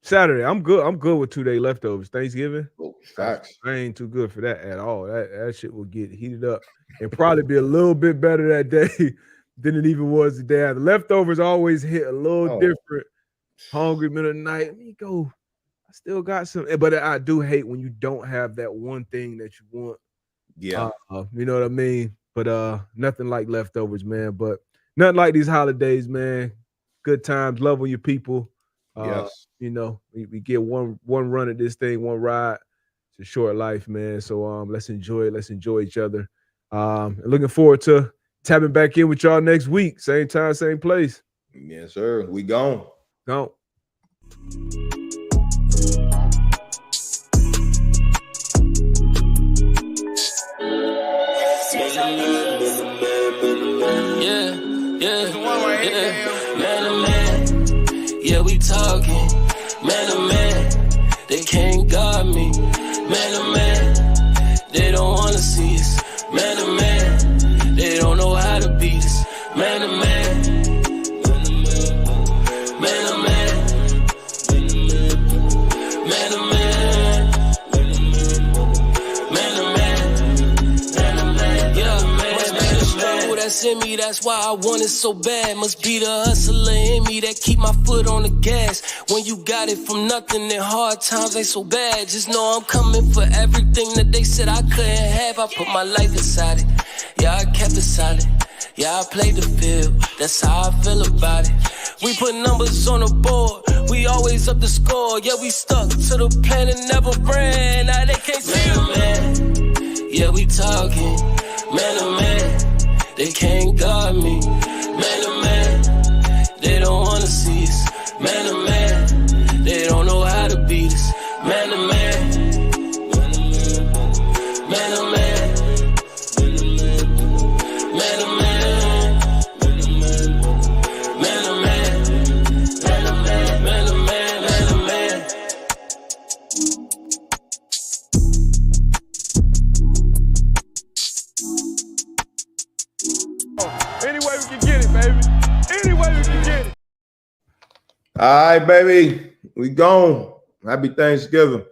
Saturday, I'm good. I'm good with 2-day leftovers. Thanksgiving. Oh, facts. I ain't too good for that at all. That shit will get heated up and probably be a little bit better that day than it even was the day after. Leftovers always hit a little different. Hungry middle of the night. Let me go. I still got some, but I do hate when you don't have that one thing that you want. Yeah. You know what I mean? But nothing like leftovers, man. But nothing like these holidays, man. good times, love on your people. Yes. You know, we get one run at this thing, one ride. It's a short life, man. So let's enjoy it. Let's enjoy each other. Looking forward to tapping back in with y'all next week. Same time, same place. Yes, sir. We gone. Gone. Yeah, man to man. Yeah, we talking, man to man. They can't guard me, man to man. They don't wanna see us, man to man. They don't know how to beat us, man to man. Man to man, man to man. Man to man, man to man. Yeah, man, must be the struggle that's in me, that's why I want it so bad. Must be the hustler in me that keep my foot on the gas. When you got it from nothing and hard times ain't so bad, just know I'm coming for everything that they said I couldn't have. I put my life inside it, yeah, I kept it solid. Yeah, I played the field, that's how I feel about it. We put numbers on the board, we always up the score. Yeah, we stuck to the plan and never ran. Now they can't see it, man. Yeah, we talking, man to man. They can't guard me, man to man. They don't wanna see us, man to man. They don't know how to beat us, man to man. Man to man, man to man. Man to man, man to man, man to man, man to man, man to man. Any way we can get it, baby. Any way we can get it. All right, baby. We gone. Happy Thanksgiving.